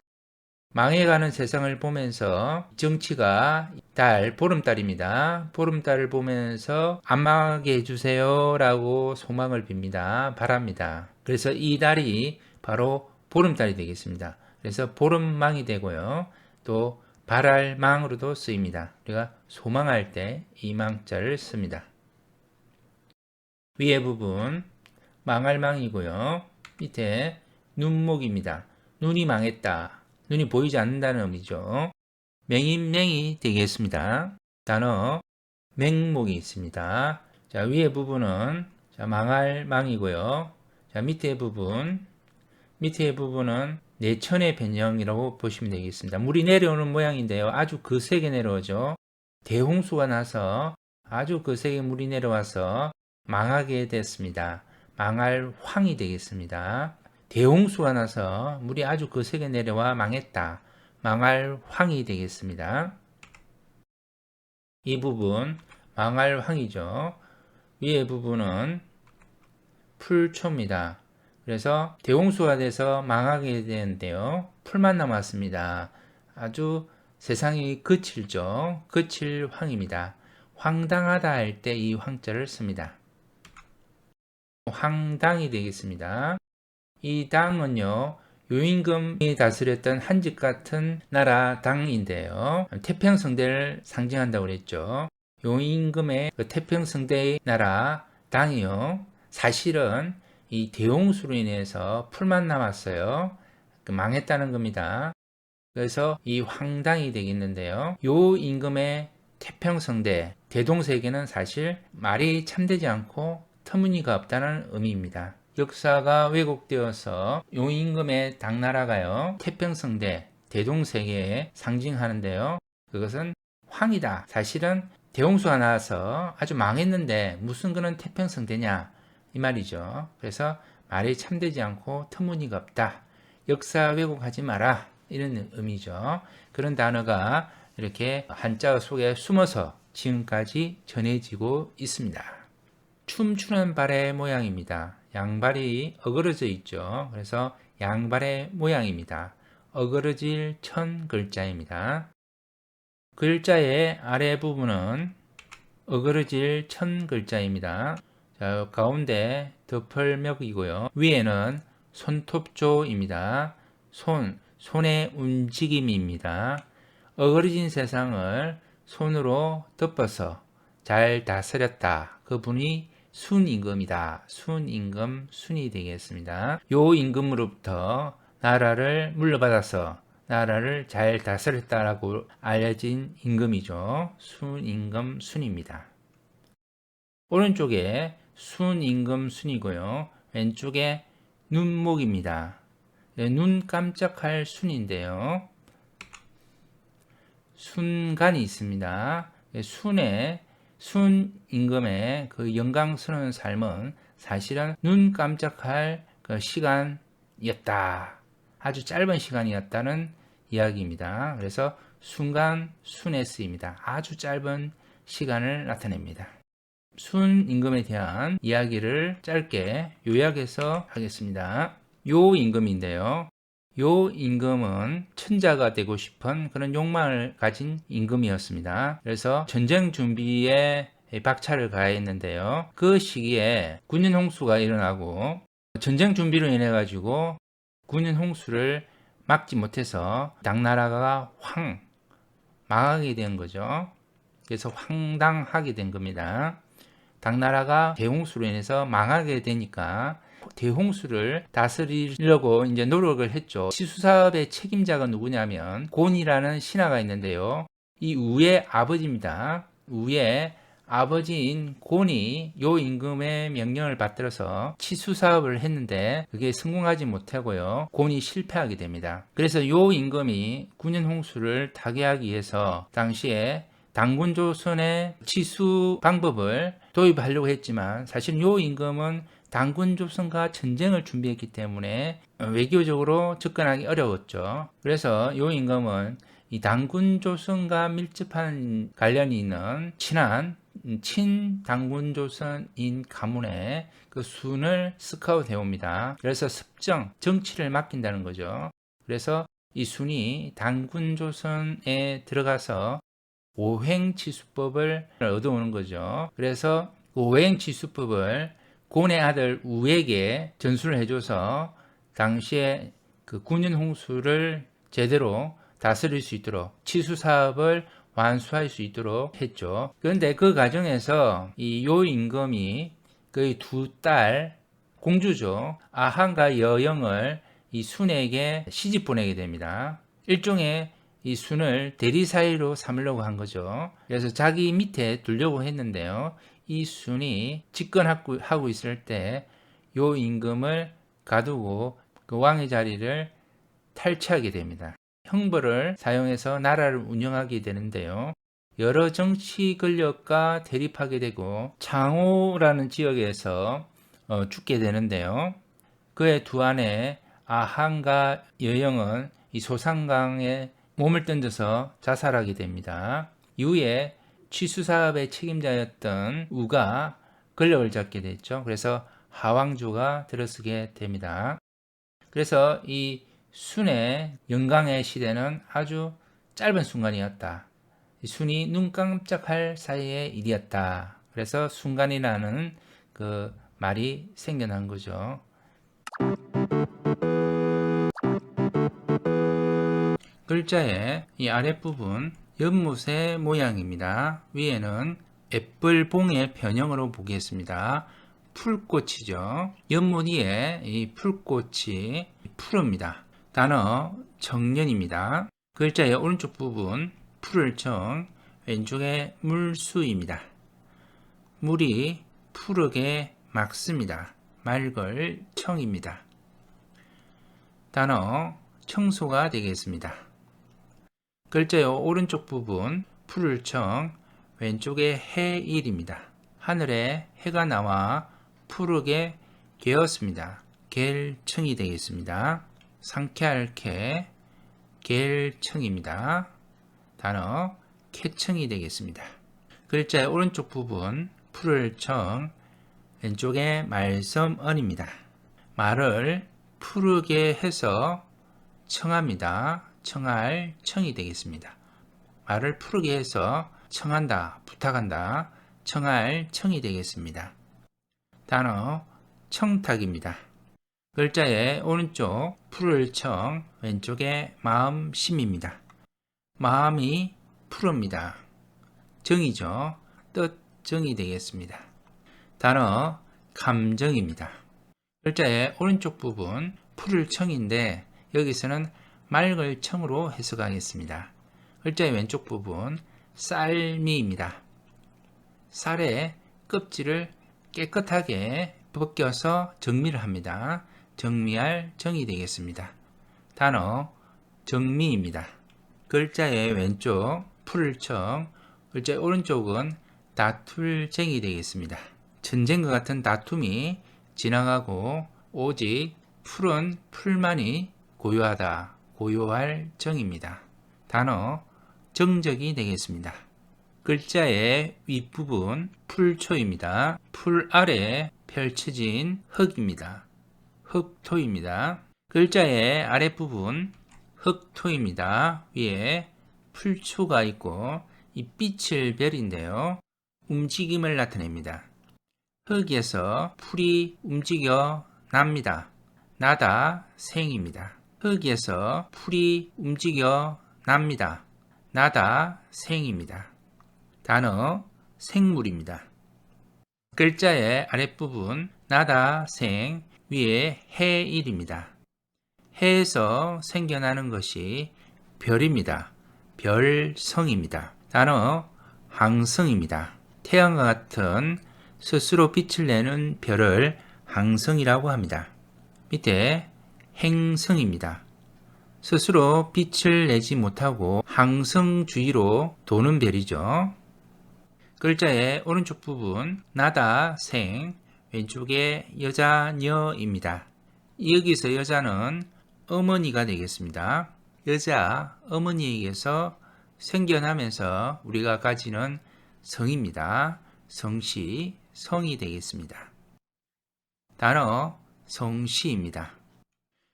망해가는 세상을 보면서 정치가 달, 보름달입니다. 보름달을 보면서 안 망하게 해주세요 라고 소망을 빕니다. 바랍니다. 그래서 이 달이 바로 보름달이 되겠습니다. 그래서 보름망이 되고요. 또 바랄 망으로도 쓰입니다. 우리가 소망할 때 이 망자를 씁니다. 위에 부분 망할 망이고요. 밑에 눈목입니다. 눈이 망했다. 눈이 보이지 않는다는 의미죠. 맹인맹이 되겠습니다. 단어 맹목이 있습니다. 자, 위에 부분은 망할 망이고요. 자, 밑에 부분은 내천의 변형이라고 보시면 되겠습니다. 물이 내려오는 모양인데요. 아주 거세게 내려오죠. 대홍수가 나서 아주 거세게 물이 내려와서 망하게 됐습니다. 망할 황이 되겠습니다. 대홍수가 나서 물이 아주 거세게 내려와 망했다. 망할 황이 되겠습니다. 이 부분 망할 황이죠. 위에 부분은 풀초입니다. 그래서 대홍수가 돼서 망하게 되는데요. 풀만 남았습니다. 아주 세상이 거칠죠. 거칠 황입니다. 황당하다 할 때 이 황자를 씁니다. 황당이 되겠습니다. 이 당은요, 요임금이 다스렸던 한집 같은 나라 당인데요. 태평성대를 상징한다고 그랬죠. 요임금의 그 태평성대의 나라 당이요. 사실은 이 대홍수로 인해서 풀만 남았어요. 망했다는 겁니다. 그래서 이 황당이 되겠는데요. 요 임금의 태평성대, 대동세계는 사실 말이 참되지 않고 터무니가 없다는 의미입니다. 역사가 왜곡되어서 요 임금의 당나라가요, 태평성대, 대동세계에 상징하는데요. 그것은 황이다. 사실은 대홍수가 나와서 아주 망했는데 무슨 그런 태평성대냐 이 말이죠. 그래서 말이 참되지 않고 터무니가 없다. 역사 왜곡하지 마라. 이런 의미죠. 그런 단어가 이렇게 한자 속에 숨어서 지금까지 전해지고 있습니다. 춤추는 발의 모양입니다. 양발이 어그러져 있죠. 그래서 양발의 모양입니다. 어그러질 천 글자입니다. 글자의 아래 부분은 어그러질 천 글자입니다. 자, 가운데 덮을멱이고요. 위에는 손톱조입니다. 손의 움직임입니다. 어그러진 세상을 손으로 덮어서 잘 다스렸다. 그분이 순임금이다. 순임금, 순이 되겠습니다. 요 임금으로부터 나라를 물려받아서 나라를 잘 다스렸다라고 알려진 임금이죠. 순임금, 순입니다. 오른쪽에 순임금, 순이고요. 왼쪽에 눈목입니다. 눈 깜짝할 순인데요. 순간이 있습니다. 순임금의 그 영광스러운 삶은 사실은 눈 깜짝할 그 시간이었다. 아주 짧은 시간이었다는 이야기입니다. 그래서 순간 순에 쓰입니다. 아주 짧은 시간을 나타냅니다. 순임금에 대한 이야기를 짧게 요약해서 하겠습니다. 요 임금인데요. 요 임금은 천자가 되고 싶은 그런 욕망을 가진 임금이었습니다. 그래서 전쟁 준비에 박차를 가했는데요. 그 시기에 군인 홍수가 일어나고 전쟁 준비로 인해 가지고 군인 홍수를 막지 못해서 당나라가 망하게 된 거죠. 그래서 황당하게 된 겁니다. 당나라가 대홍수로 인해서 망하게 되니까 대홍수를 다스리려고 이제 노력을 했죠. 치수사업의 책임자가 누구냐면 곤이라는 신하가 있는데요. 이 우의 아버지입니다. 우의 아버지인 곤이 요 임금의 명령을 받들어서 치수사업을 했는데 그게 성공하지 못하고요. 곤이 실패하게 됩니다. 그래서 요 임금이 군인 홍수를 타개하기 위해서 당시에 당군조선의 치수 방법을 도입하려고 했지만 사실 요 임금은 당군조선과 전쟁을 준비했기 때문에 외교적으로 접근하기 어려웠죠. 그래서 요 임금은 이 당군조선과 밀접한 관련이 있는 친한 친당군조선인 가문의 그 순을 스카우트 해옵니다. 그래서 습정, 정치를 맡긴다는 거죠. 그래서 이 순이 당군조선에 들어가서 오행치수법을 얻어오는 거죠. 그래서 오행치수법을 곤의 아들 우에게 전수를 해줘서 당시에 그 군인 홍수를 제대로 다스릴 수 있도록 치수사업을 완수할 수 있도록 했죠. 그런데 그 과정에서 이 요 임금이 그의 두 딸 공주죠. 아한과 여영을 이 순에게 시집 보내게 됩니다. 일종의 이 순을 대리사이로 삼으려고 한 거죠. 그래서 자기 밑에 두려고 했는데요. 이 순이 집권하고 있을 때 요 임금을 가두고 그 왕의 자리를 탈취하게 됩니다. 형벌을 사용해서 나라를 운영하게 되는데요. 여러 정치 권력과 대립하게 되고 창호라는 지역에서 죽게 되는데요. 그의 두 아내 아한과 여영은 이 소상강에 몸을 던져서 자살하게 됩니다. 이후에 취수사업의 책임자였던 우가 권력을 잡게 됐죠. 그래서 하왕조가 들어서게 됩니다. 그래서 이 순의 영광의 시대는 아주 짧은 순간이었다. 순이 눈 깜짝할 사이의 일이었다. 그래서 순간이라는 그 말이 생겨난 거죠. 글자의 이 아랫부분 연못의 모양입니다. 위에는 애플봉의 변형으로 보겠습니다. 풀꽃이죠. 연무늬에 이 풀꽃이 푸릅니다. 단어 청년입니다. 글자의 오른쪽 부분 풀을 청, 왼쪽에 물수입니다. 물이 푸르게 맑습니다. 맑을 청입니다. 단어 청소가 되겠습니다. 글자의 오른쪽 부분 풀을 청, 왼쪽에 해일입니다. 하늘에 해가 나와 푸르게 개었습니다. 갤청이 되겠습니다. 상쾌할 캐, 갤청입니다. 단어 캐청이 되겠습니다. 글자의 오른쪽 부분 풀을 청, 왼쪽에 말섬언입니다. 말을 푸르게 해서 청합니다. 청할 청이 되겠습니다. 말을 푸르게 해서 청한다, 부탁한다, 청할 청이 되겠습니다. 단어 청탁입니다. 글자의 오른쪽 풀을 청, 왼쪽에 마음 심입니다. 마음이 푸릅니다. 정이죠. 뜻정이 되겠습니다. 단어 감정입니다. 글자의 오른쪽 부분 풀을 청인데 여기서는 맑을 청으로 해석하겠습니다. 글자의 왼쪽 부분 쌀미입니다. 쌀의 껍질을 깨끗하게 벗겨서 정미를 합니다. 정미할 정이 되겠습니다. 단어 정미입니다. 글자의 왼쪽 풀을 청, 글자의 오른쪽은 다툴 정이 되겠습니다. 전쟁과 같은 다툼이 지나가고 오직 푸른 풀만이 고요하다, 고요할 정입니다. 단어 정적이 되겠습니다. 글자의 윗부분 풀초입니다. 풀 아래 펼쳐진 흙입니다. 흙토입니다. 글자의 아랫부분 흙토입니다. 위에 풀초가 있고 이 빛을 별인데요. 움직임을 나타냅니다. 흙에서 풀이 움직여 납니다. 나다 생입니다. 흙에서 풀이 움직여 납니다. 나다 생입니다. 단어 생물입니다. 글자의 아랫부분 나다 생, 위에 해일입니다. 해에서 생겨나는 것이 별입니다. 별성입니다. 단어 항성입니다. 태양과 같은 스스로 빛을 내는 별을 항성이라고 합니다. 밑에 행성입니다. 스스로 빛을 내지 못하고 항성주의로 도는 별이죠. 글자의 오른쪽 부분 나다 생, 왼쪽에 여자녀입니다. 여기서 여자는 어머니가 되겠습니다. 여자, 어머니에게서 생겨나면서 우리가 가지는 성입니다. 성씨, 성이 되겠습니다. 단어 성씨입니다.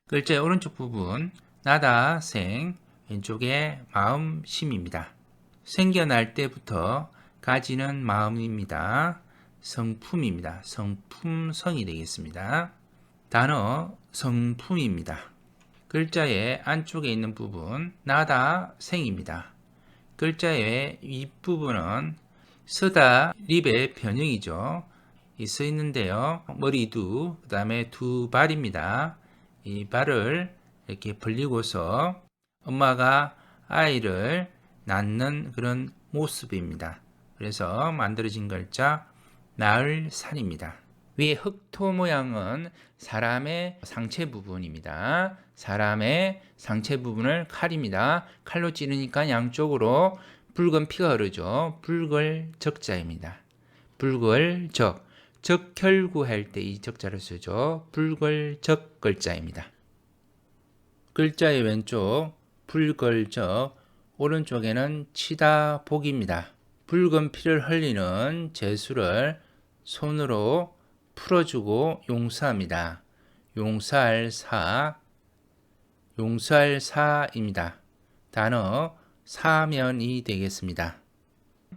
글자의 오른쪽 부분 나다 생, 왼쪽에 마음 심입니다. 생겨날 때부터 가지는 마음입니다. 성품입니다. 성품성이 되겠습니다. 단어 성품입니다. 글자의 안쪽에 있는 부분 나다 생입니다. 글자의 윗부분은 서다 립의 변형이죠. 써 있는데요. 머리두, 그 다음에 두 발입니다. 이 발을 이렇게 벌리고서 엄마가 아이를 낳는 그런 모습입니다. 그래서 만들어진 글자 낳을 산입니다. 위에 흑토 모양은 사람의 상체 부분입니다. 사람의 상체 부분을 칼입니다. 칼로 찌르니까 양쪽으로 붉은 피가 흐르죠. 붉을적자입니다. 붉을적, 적혈구할 때 이 적자를 쓰죠. 붉을적 글자입니다. 글자의 왼쪽 붉을적, 오른쪽에는 치다 복입니다. 붉은 피를 흘리는 죄수를 손으로 풀어주고 용서합니다. 용서할 사, 용서할 사입니다. 단어 사면이 되겠습니다.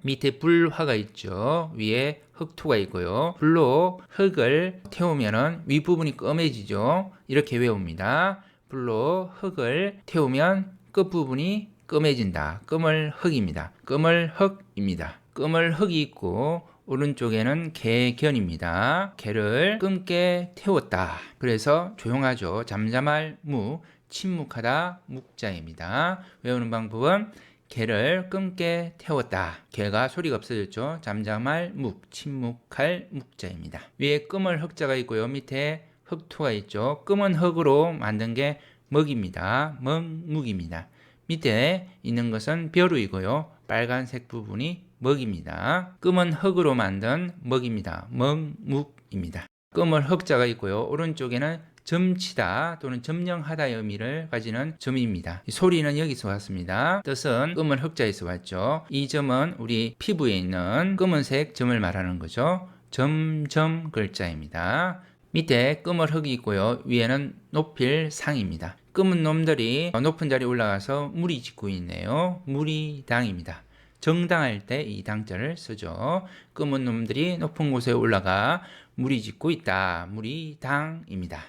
밑에 불화가 있죠. 위에 흙토가 있고요. 불로 흙을 태우면 윗부분이 검해지죠. 이렇게 외웁니다. 불로 흙을 태우면 끝부분이 검해진다. 검을 흙입니다. 검을 흙입니다. 검을 흙이 있고 오른쪽에는 개견입니다. 개를 끔게 태웠다. 그래서 조용하죠. 잠잠할 무, 침묵하다 묵자입니다. 외우는 방법은 개를 끔게 태웠다. 개가 소리가 없어졌죠. 잠잠할 묵, 침묵할 묵자입니다. 위에 끔을 흑자가 있고요. 밑에 흑토가 있죠. 끔은 흑으로 만든 게 먹입니다. 먹묵입니다. 밑에 있는 것은 벼루이고요. 빨간색 부분이 먹입니다. 끔은 흑으로 만든 먹입니다. 먹묵입니다. 끔을 흑자가 있고요. 오른쪽에는 점치다 또는 점령하다의 의미를 가지는 점입니다. 소리는 여기서 왔습니다. 뜻은 끔은 흑자에서 왔죠. 이 점은 우리 피부에 있는 검은색 점을 말하는 거죠. 점점 글자입니다. 밑에 끔을 흑이 있고요. 위에는 높일 상입니다. 검은 놈들이 높은 자리에 올라가서 무리 짓고 있네요. 무리당입니다. 정당할 때 이 당자를 쓰죠. 검은 놈들이 높은 곳에 올라가 무리 짓고 있다. 무리당입니다.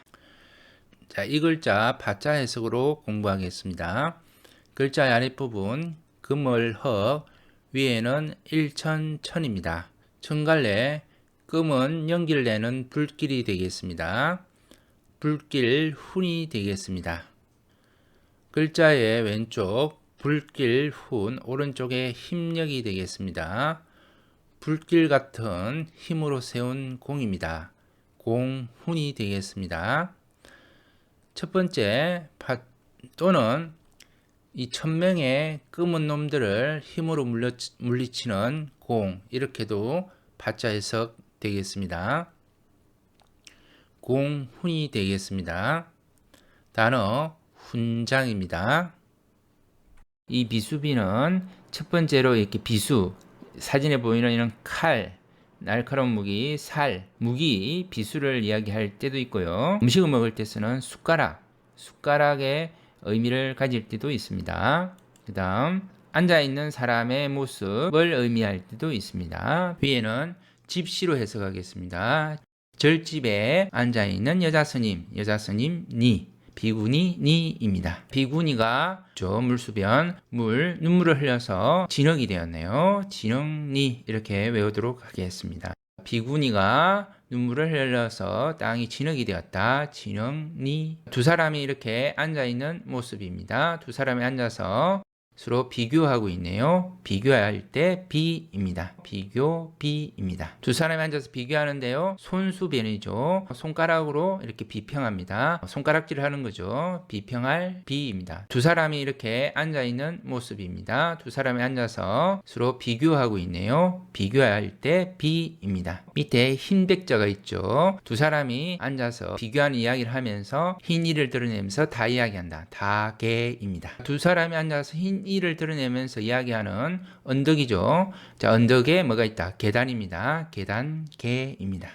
자, 이 글자 파자 해석으로 공부하겠습니다. 글자의 아랫부분 금을 흑, 위에는 일천천입니다. 천갈래, 금은 연기를 내는 불길이 되겠습니다. 불길 훈이 되겠습니다. 글자의 왼쪽 불길 훈, 오른쪽에 힘력이 되겠습니다. 불길 같은 힘으로 세운 공입니다. 공훈이 되겠습니다. 첫 번째 또는 이 천명의 검은 놈들을 힘으로 물리치는 공, 이렇게도 파자 해석 되겠습니다. 공훈이 되겠습니다. 단어 훈장입니다. 이 비수비는 첫 번째로 이렇게 비수, 사진에 보이는 이런 칼, 날카로운 무기, 살, 무기, 비수를 이야기할 때도 있고요. 음식을 먹을 때 쓰는 숟가락, 숟가락의 의미를 가질 때도 있습니다. 그 다음 앉아있는 사람의 모습을 의미할 때도 있습니다. 위에는 집시로 해석하겠습니다. 절집에 앉아있는 여자 스님 니, 비구니 니입니다. 비구니가 물수변, 눈물을 흘려서 진흙이 되었네요. 진흙니 이렇게 외우도록 하겠습니다. 비구니가 눈물을 흘려서 땅이 진흙이 되었다. 진흙니. 두 사람이 이렇게 앉아있는 모습입니다. 두 사람이 앉아서 서로 비교하고 있네요. 비교할 때 비입니다. 비교 비입니다. 두 사람이 앉아서 비교하는데요. 손수변이죠. 손가락으로 이렇게 비평합니다. 손가락질을 하는 거죠. 비평할 비입니다. 두 사람이 이렇게 앉아있는 모습입니다. 두 사람이 앉아서 서로 비교하고 있네요. 비교할 때 비입니다. 밑에 흰 백자가 있죠. 두 사람이 앉아서 비교하는 이야기를 하면서 흰 이를 드러내면서 다 이야기한다. 다개입니다. 두 사람이 앉아서 흰 이를 드러내면서 이야기하는 언덕이죠. 자, 언덕에 뭐가 있다? 계단입니다. 계단, 개입니다.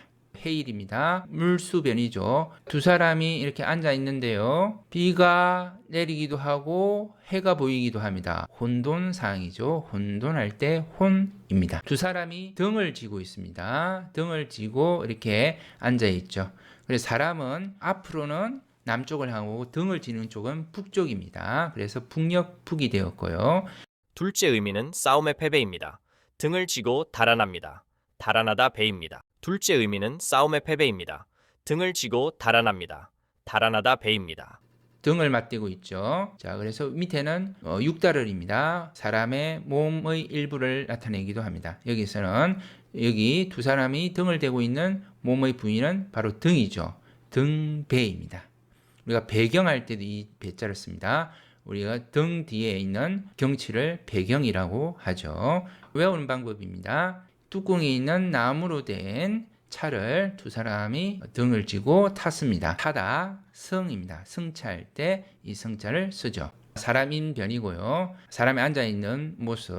해일입니다. 물수변이죠. 두 사람이 이렇게 앉아 있는데요. 비가 내리기도 하고 해가 보이기도 합니다. 혼돈상이죠. 혼돈할 때 혼입니다. 두 사람이 등을 지고 있습니다. 등을 지고 이렇게 앉아 있죠. 그래서 사람은 앞으로는 남쪽을 향하고 등을 지는 쪽은 북쪽입니다. 그래서 북녘 북이 되었고요.
둘째 의미는 싸움의 패배입니다. 등을 지고 달아납니다. 달아나다 배입니다. 둘째 의미는 싸움의 패배입니다. 등을 지고 달아납니다. 달아나다 배입니다.
등을 맞대고 있죠. 자, 그래서 밑에는 육달을입니다. 사람의 몸의 일부를 나타내기도 합니다. 여기서는 여기 두 사람이 등을 대고 있는 몸의 부위는 바로 등이죠. 등배입니다. 우리가 배경할 때도 이 배자를 씁니다. 우리가 등 뒤에 있는 경치를 배경이라고 하죠. 외우는 방법입니다. 뚜껑이 있는 나무로 된 차를 두 사람이 등을 지고 탔습니다. 타다, 승입니다. 승차할 때 이 승차를 쓰죠. 사람인 변이고요. 사람이 앉아있는 모습,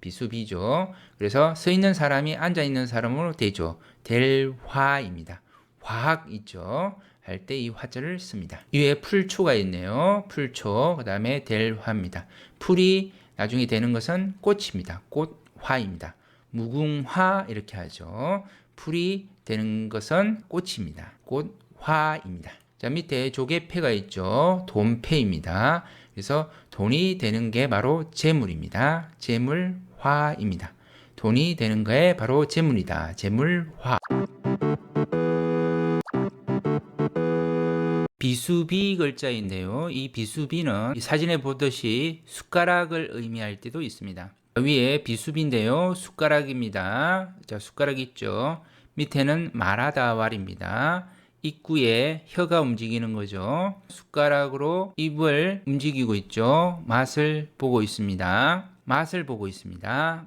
비수비죠. 그래서 서 있는 사람이 앉아있는 사람으로 되죠. 될 화입니다. 화학 있죠. 할 때 이 화자를 씁니다. 위에 풀초가 있네요. 풀초, 그 다음에 될 화입니다. 풀이 나중에 되는 것은 꽃입니다. 꽃화입니다. 무궁화 이렇게 하죠. 풀이 되는 것은 꽃입니다. 꽃화입니다. 자, 밑에 조개패가 있죠. 돈패입니다. 그래서 돈이 되는 게 바로 재물입니다. 재물화입니다. 돈이 되는 거에 바로 재물이다. 재물화. 비수비 글자인데요. 이 비수비는 사진에 보듯이 숟가락을 의미할 때도 있습니다. 위에 비수비인데요. 숟가락입니다. 자, 숟가락 있죠. 밑에는 말하다 말입니다. 입구에 혀가 움직이는 거죠. 숟가락으로 입을 움직이고 있죠. 맛을 보고 있습니다. 맛을 보고 있습니다.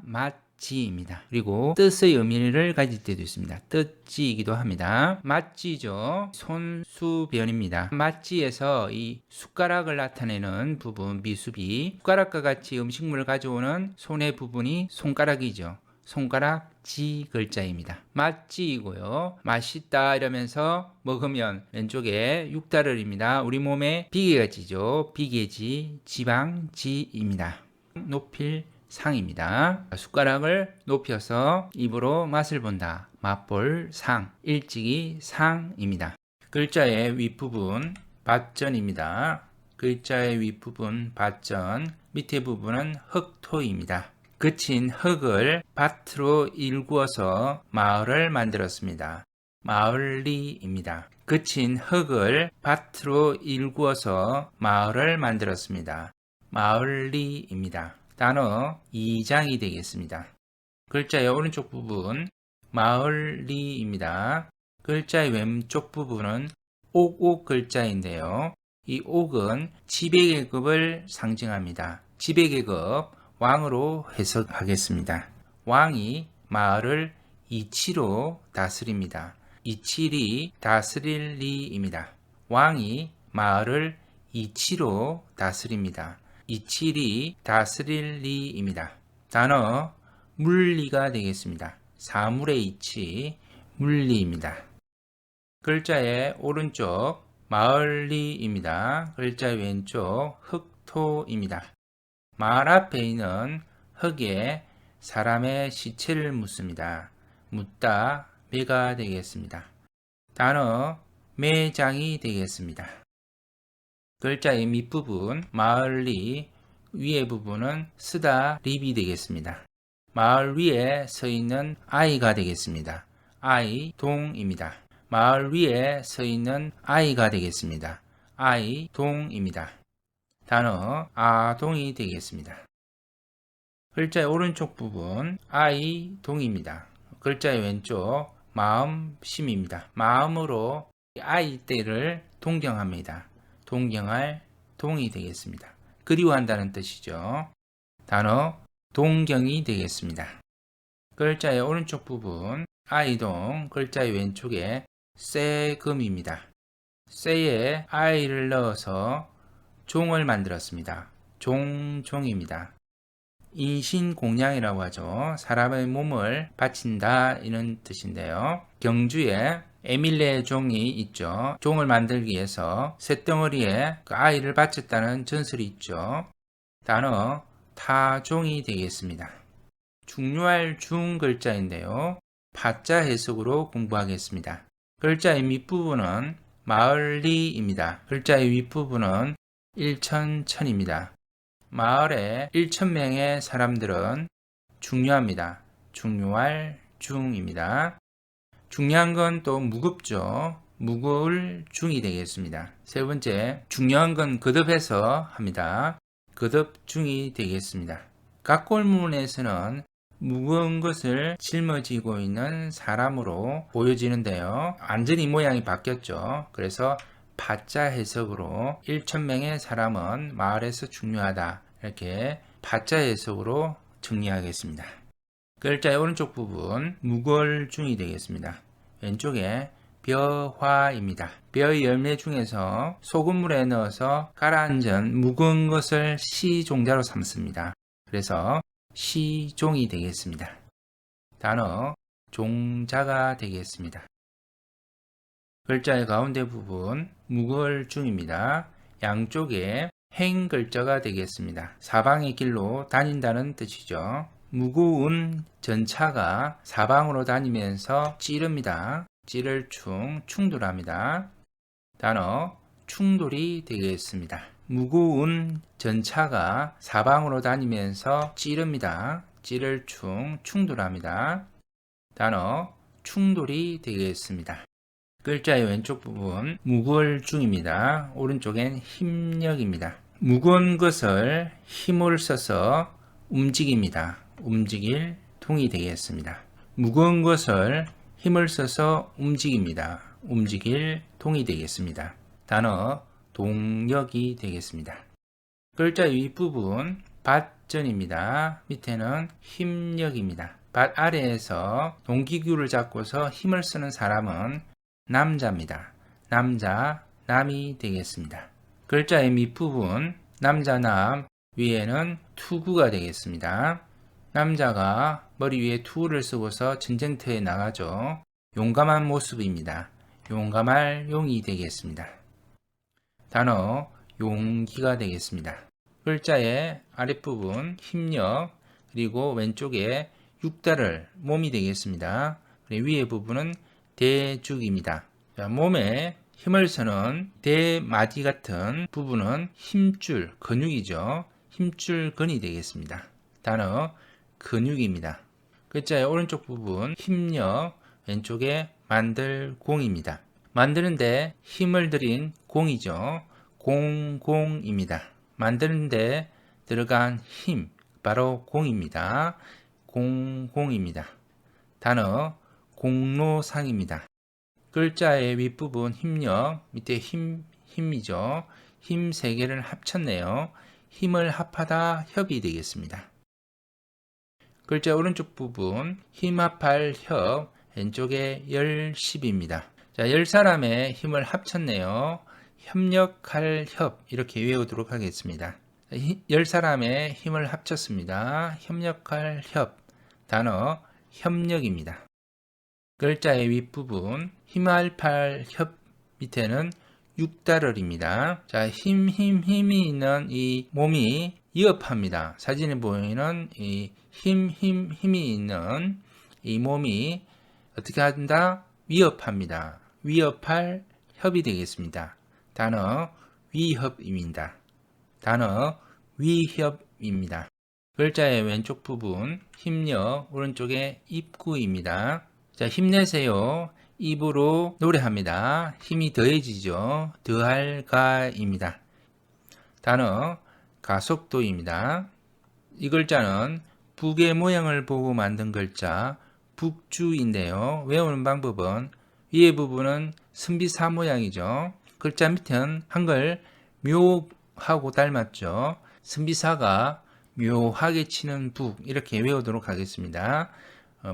맛지입니다. 그리고 뜻의 의미를 가질 때도 있습니다. 뜻지이기도 합니다. 맛지죠. 손수변입니다. 맛지에서 이 숟가락을 나타내는 부분 미수비, 숟가락과 같이 음식물을 가져오는 손의 부분이 손가락이죠. 손가락 지 글자입니다. 맛지이고요. 맛있다 이러면서 먹으면 왼쪽에 육달을입니다. 우리 몸에 비계가 지죠. 비계지, 지방지입니다. 높일 상입니다. 숟가락을 높여서 입으로 맛을 본다. 맛볼 상, 일찍이 상입니다. 글자의 윗부분 밭전입니다. 글자의 윗부분 밭전, 밑에 부분은 흙토입니다. 그친 흙을 밭으로 일구어서 마을을 만들었습니다. 마을리입니다. 그친 흙을 밭으로 일구어서 마을을 만들었습니다. 마을리입니다. 단어 2장이 되겠습니다. 글자의 오른쪽 부분 마을리입니다. 글자의 왼쪽 부분은 옥옥 글자인데요. 이 옥은 지배계급을 상징합니다. 지배계급 왕으로 해석하겠습니다. 왕이 마을을 이치로 다스립니다. 이칠이 다스릴 리입니다. 왕이 마을을 이치로 다스립니다. 이칠이 다스릴 리입니다. 단어 물리가 되겠습니다. 사물의 이치 물리입니다. 글자의 오른쪽 마을리입니다. 글자의 왼쪽 흙토입니다. 마을 앞에 있는 흙에 사람의 시체를 묻습니다. 묻다 매가 되겠습니다. 단어 매장이 되겠습니다. 글자의 밑부분 마을리, 위의 부분은 쓰다 립이 되겠습니다. 마을 위에 서 있는 아이가 되겠습니다. 아이 동입니다. 마을 위에 서 있는 아이가 되겠습니다. 아이 동입니다. 단어 아동이 되겠습니다. 글자의 오른쪽 부분 아이동입니다. 글자의 왼쪽 마음심입니다. 마음으로 아이 때를 동경합니다. 동경할 동이 되겠습니다. 그리워한다는 뜻이죠. 단어 동경이 되겠습니다. 글자의 오른쪽 부분 아이동, 글자의 왼쪽에 세금입니다. 세에 아이를 넣어서 종을 만들었습니다. 종입니다. 인신공양이라고 하죠. 사람의 몸을 바친다 이런 뜻인데요. 경주에 에밀레 종이 있죠. 종을 만들기 위해서 쇳덩어리에 그 아이를 바쳤다는 전설이 있죠. 단어 타종이 되겠습니다. 중요할 중 글자인데요. 파자 해석으로 공부하겠습니다. 글자의 밑부분은 마을리입니다. 글자의 윗부분은 일천천입니다. 마을에 1,000명의 사람들은 중요합니다. 중요할 중입니다. 중요한 건 또 무겁죠. 무거울 중이 되겠습니다. 세 번째, 중요한 건 거듭해서 합니다. 거듭 중이 되겠습니다. 각골문에서는 무거운 것을 짊어지고 있는 사람으로 보여지는데요. 완전히 모양이 바뀌었죠. 그래서 파자 해석으로 1,000명의 사람은 마을에서 중요하다. 이렇게 파자 해석으로 정리하겠습니다. 글자의 오른쪽 부분 무걸 중이 되겠습니다. 왼쪽에 벼화입니다. 벼의 열매 중에서 소금물에 넣어서 가라앉은 묵은 것을 시종자로 삼습니다. 그래서 시종이 되겠습니다. 단어 종자가 되겠습니다. 글자의 가운데 부분 무걸 중입니다. 양쪽에 행 글자가 되겠습니다. 사방의 길로 다닌다는 뜻이죠. 무거운 전차가 사방으로 다니면서 찌릅니다. 찌를 충돌합니다. 단어 충돌이 되겠습니다. 무거운 전차가 사방으로 다니면서 찌릅니다. 찌를 충돌합니다. 단어 충돌이 되겠습니다. 글자의 왼쪽 부분 무거울 중입니다. 오른쪽엔 힘력입니다. 무거운 것을 힘을 써서 움직입니다. 움직일 동이 되겠습니다. 무거운 것을 힘을 써서 움직입니다. 움직일 동이 되겠습니다. 단어 동력이 되겠습니다. 글자 윗부분 밭전입니다. 밑에는 힘력입니다. 밭 아래에서 농기구를 잡고서 힘을 쓰는 사람은 남자입니다. 남자, 남이 되겠습니다. 글자의 밑부분 남자, 남 위에는 투구가 되겠습니다. 남자가 머리 위에 투구를 쓰고서 전쟁터에 나가죠. 용감한 모습입니다. 용감할 용이 되겠습니다. 단어 용기가 되겠습니다. 글자의 아랫부분 힘력 그리고 왼쪽에 육달을 몸이 되겠습니다. 그리고 위에 부분은 대죽입니다. 자, 몸에 힘을 쓰는 대마디 같은 부분은 힘줄 근육이죠. 힘줄 근이 되겠습니다. 단어 근육입니다. 글자의 오른쪽 부분 힘력 왼쪽에 만들 공입니다. 만드는데 힘을 들인 공이죠. 공입니다. 만드는데 들어간 힘 바로 공입니다. 공입니다. 단어 공로상입니다. 글자의 윗부분 힘력 밑에 힘이죠. 힘 3개를 합쳤네요. 힘을 합하다 협이 되겠습니다. 글자 오른쪽 부분 힘 합할 협 왼쪽에 열십입니다. 자, 10사람의 힘을 합쳤네요. 협력할 협 이렇게 외우도록 하겠습니다. 10사람의 힘을 합쳤습니다. 협력할 협 단어 협력입니다. 글자의 윗부분 힘할팔 협 밑에는 육달을입니다. 자, 힘이 있는 이 몸이 위협합니다. 사진에 보이는 이 힘이 있는 이 몸이 어떻게 한다? 위협합니다. 위협할 협이 되겠습니다. 단어 위협입니다. 단어 위협입니다. 글자의 왼쪽 부분 힘력 오른쪽에 입구입니다. 자, 힘내세요. 입으로 노래합니다. 힘이 더해지죠. 더할가입니다. 단어 가속도입니다. 이 글자는 북의 모양을 보고 만든 글자 북주인데요. 외우는 방법은 위에 부분은 선비사 모양이죠. 글자 밑은 한글 묘하고 닮았죠. 선비사가 묘하게 치는 북 이렇게 외우도록 하겠습니다.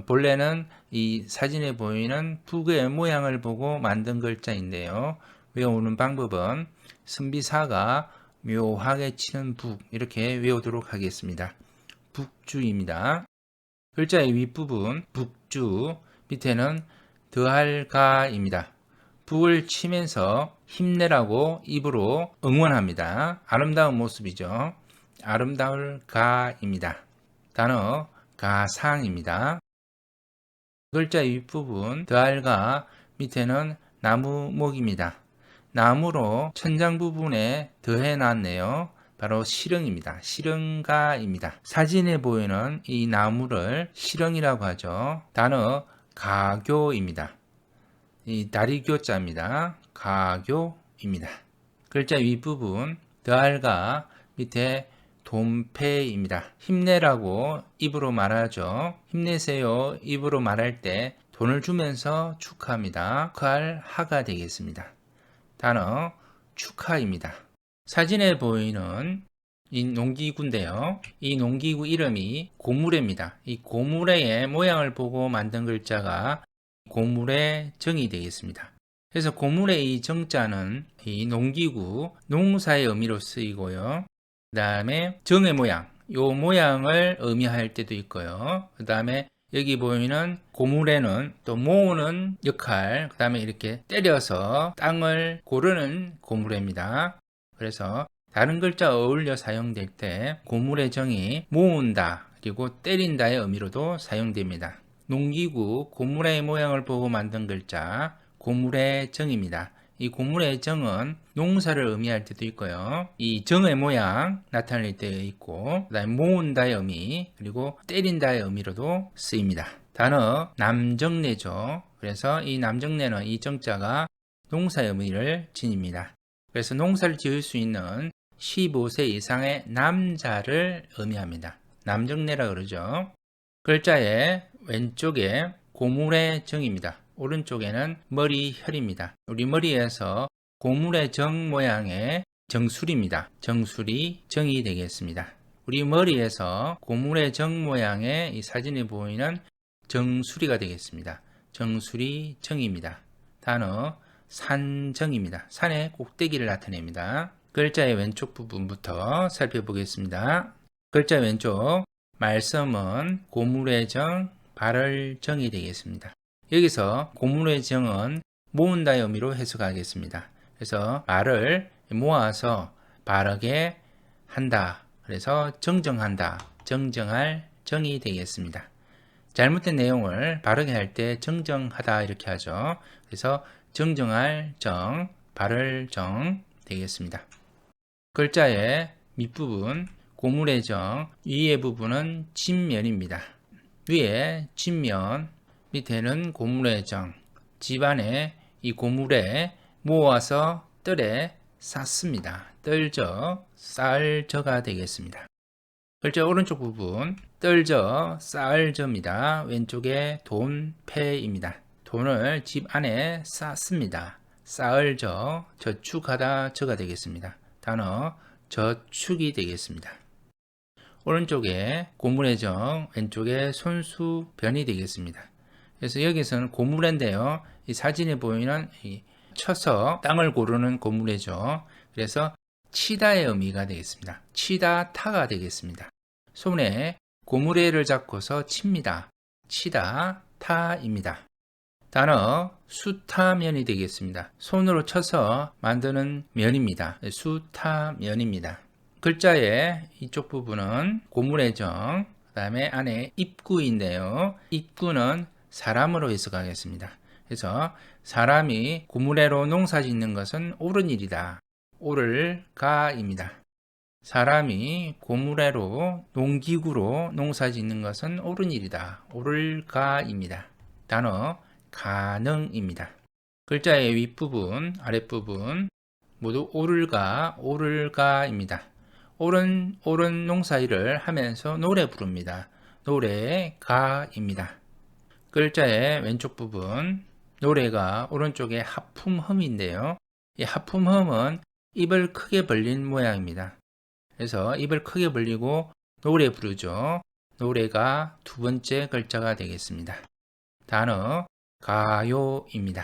본래는 이 사진에 보이는 북의 모양을 보고 만든 글자인데요. 외우는 방법은 선비사가 묘하게 치는 북 이렇게 외우도록 하겠습니다. 북주입니다. 글자의 윗부분 북주 밑에는 더할가입니다. 북을 치면서 힘내라고 입으로 응원합니다. 아름다운 모습이죠. 아름다울 가입니다. 단어 가상입니다. 글자의 윗부분 더할가 밑에는 나무목입니다. 나무로 천장 부분에 더해놨네요. 바로 시렁입니다. 시렁가입니다. 사진에 보이는 이 나무를 시렁이라고 하죠. 단어 가교입니다. 이 다리교자입니다. 가교입니다. 글자 윗부분 더할가 밑에 돈패입니다. 힘내라고 입으로 말하죠. 힘내세요. 입으로 말할 때 돈을 주면서 축하합니다. 축하할 하가 되겠습니다. 단어 축하입니다. 사진에 보이는 이 농기구인데요. 이 농기구 이름이 고무래입니다. 이 고무래의 모양을 보고 만든 글자가 고무래 정이 되겠습니다. 그래서 고무래의 정자는 이 농기구 농사의 의미로 쓰이고요. 그 다음에 정의 모양, 이 모양을 의미할 때도 있고요. 그 다음에 여기 보이는 고무래는 또 모으는 역할, 그 다음에 이렇게 때려서 땅을 고르는 고무래입니다. 그래서 다른 글자 어울려 사용될 때 고무래 정이 모은다 그리고 때린다의 의미로도 사용됩니다. 농기구 고무래의 모양을 보고 만든 글자 고무래 정입니다. 이 고물의 정은 농사를 의미할 때도 있고요. 이 정의 모양 나타낼 때 있고, 그다음에 모은다의 의미, 그리고 때린다의 의미로도 쓰입니다. 단어 남정네죠. 그래서 이 남정네는 이 정자가 농사의 의미를 지닙니다. 그래서 농사를 지을 수 있는 15세 이상의 남자를 의미합니다. 남정네라 그러죠. 글자의 왼쪽에 고물의 정입니다. 오른쪽에는 머리혈입니다. 우리 머리에서 고물의 정 모양의 정수리입니다. 정수리 정이 되겠습니다. 우리 머리에서 고물의 정 모양의 이 사진에 보이는 정수리가 되겠습니다. 정수리 정입니다. 단어 산정입니다. 산의 꼭대기를 나타냅니다. 글자의 왼쪽 부분부터 살펴보겠습니다. 글자 왼쪽 말씀은 고물의 정, 발을 정이 되겠습니다. 여기서 고물의 정은 모은다의 의미로 해석하겠습니다. 그래서 말을 모아서 바르게 한다. 그래서 정정한다. 정정할 정이 되겠습니다. 잘못된 내용을 바르게 할 때 정정하다 이렇게 하죠. 그래서 정정할 정, 바를 정 되겠습니다. 글자의 밑부분 고물의 정, 위의 부분은 집면입니다. 위에 집면, 밑에는 고물의 정. 집안에 이 고물에 모아서 뜰에 쌓습니다. 뜰저, 쌀저가 되겠습니다. 글자 오른쪽 부분 뜰저, 쌀저입니다. 왼쪽에 돈, 패입니다. 돈을 집 안에 쌓습니다. 쌓을저, 저축하다, 저가 되겠습니다. 단어 저축이 되겠습니다. 오른쪽에 고물의 정, 왼쪽에 손수, 변이 되겠습니다. 그래서 여기서는 고물인데요. 이 사진에 보이는 쳐서 땅을 고르는 고물의 정. 그래서 치다의 의미가 되겠습니다. 치다, 타가 되겠습니다. 손에 고무래를 잡고서 칩니다. 치다, 타입니다. 단어 수타면이 되겠습니다. 손으로 쳐서 만드는 면입니다. 수타면입니다. 글자의 이쪽 부분은 고물의 정, 그 다음에 안에 입구인데요. 입구는 사람으로 해석하겠습니다. 그래서 사람이 고무래로 농사 짓는 것은 옳은 일이다. 옳을가입니다. 사람이 고무래로 농기구로 농사 짓는 것은 옳은 일이다. 옳을가입니다. 단어 가능입니다. 글자의 윗부분, 아랫부분 모두 옳을가, 옳을가입니다. 옳은 농사일을 하면서 노래 부릅니다. 노래가입니다. 글자의 왼쪽 부분 노래가 오른쪽에 하품흠인데요. 이 하품흠은 입을 크게 벌린 모양입니다. 그래서 입을 크게 벌리고 노래 부르죠. 노래가 두 번째 글자가 되겠습니다. 단어 가요입니다.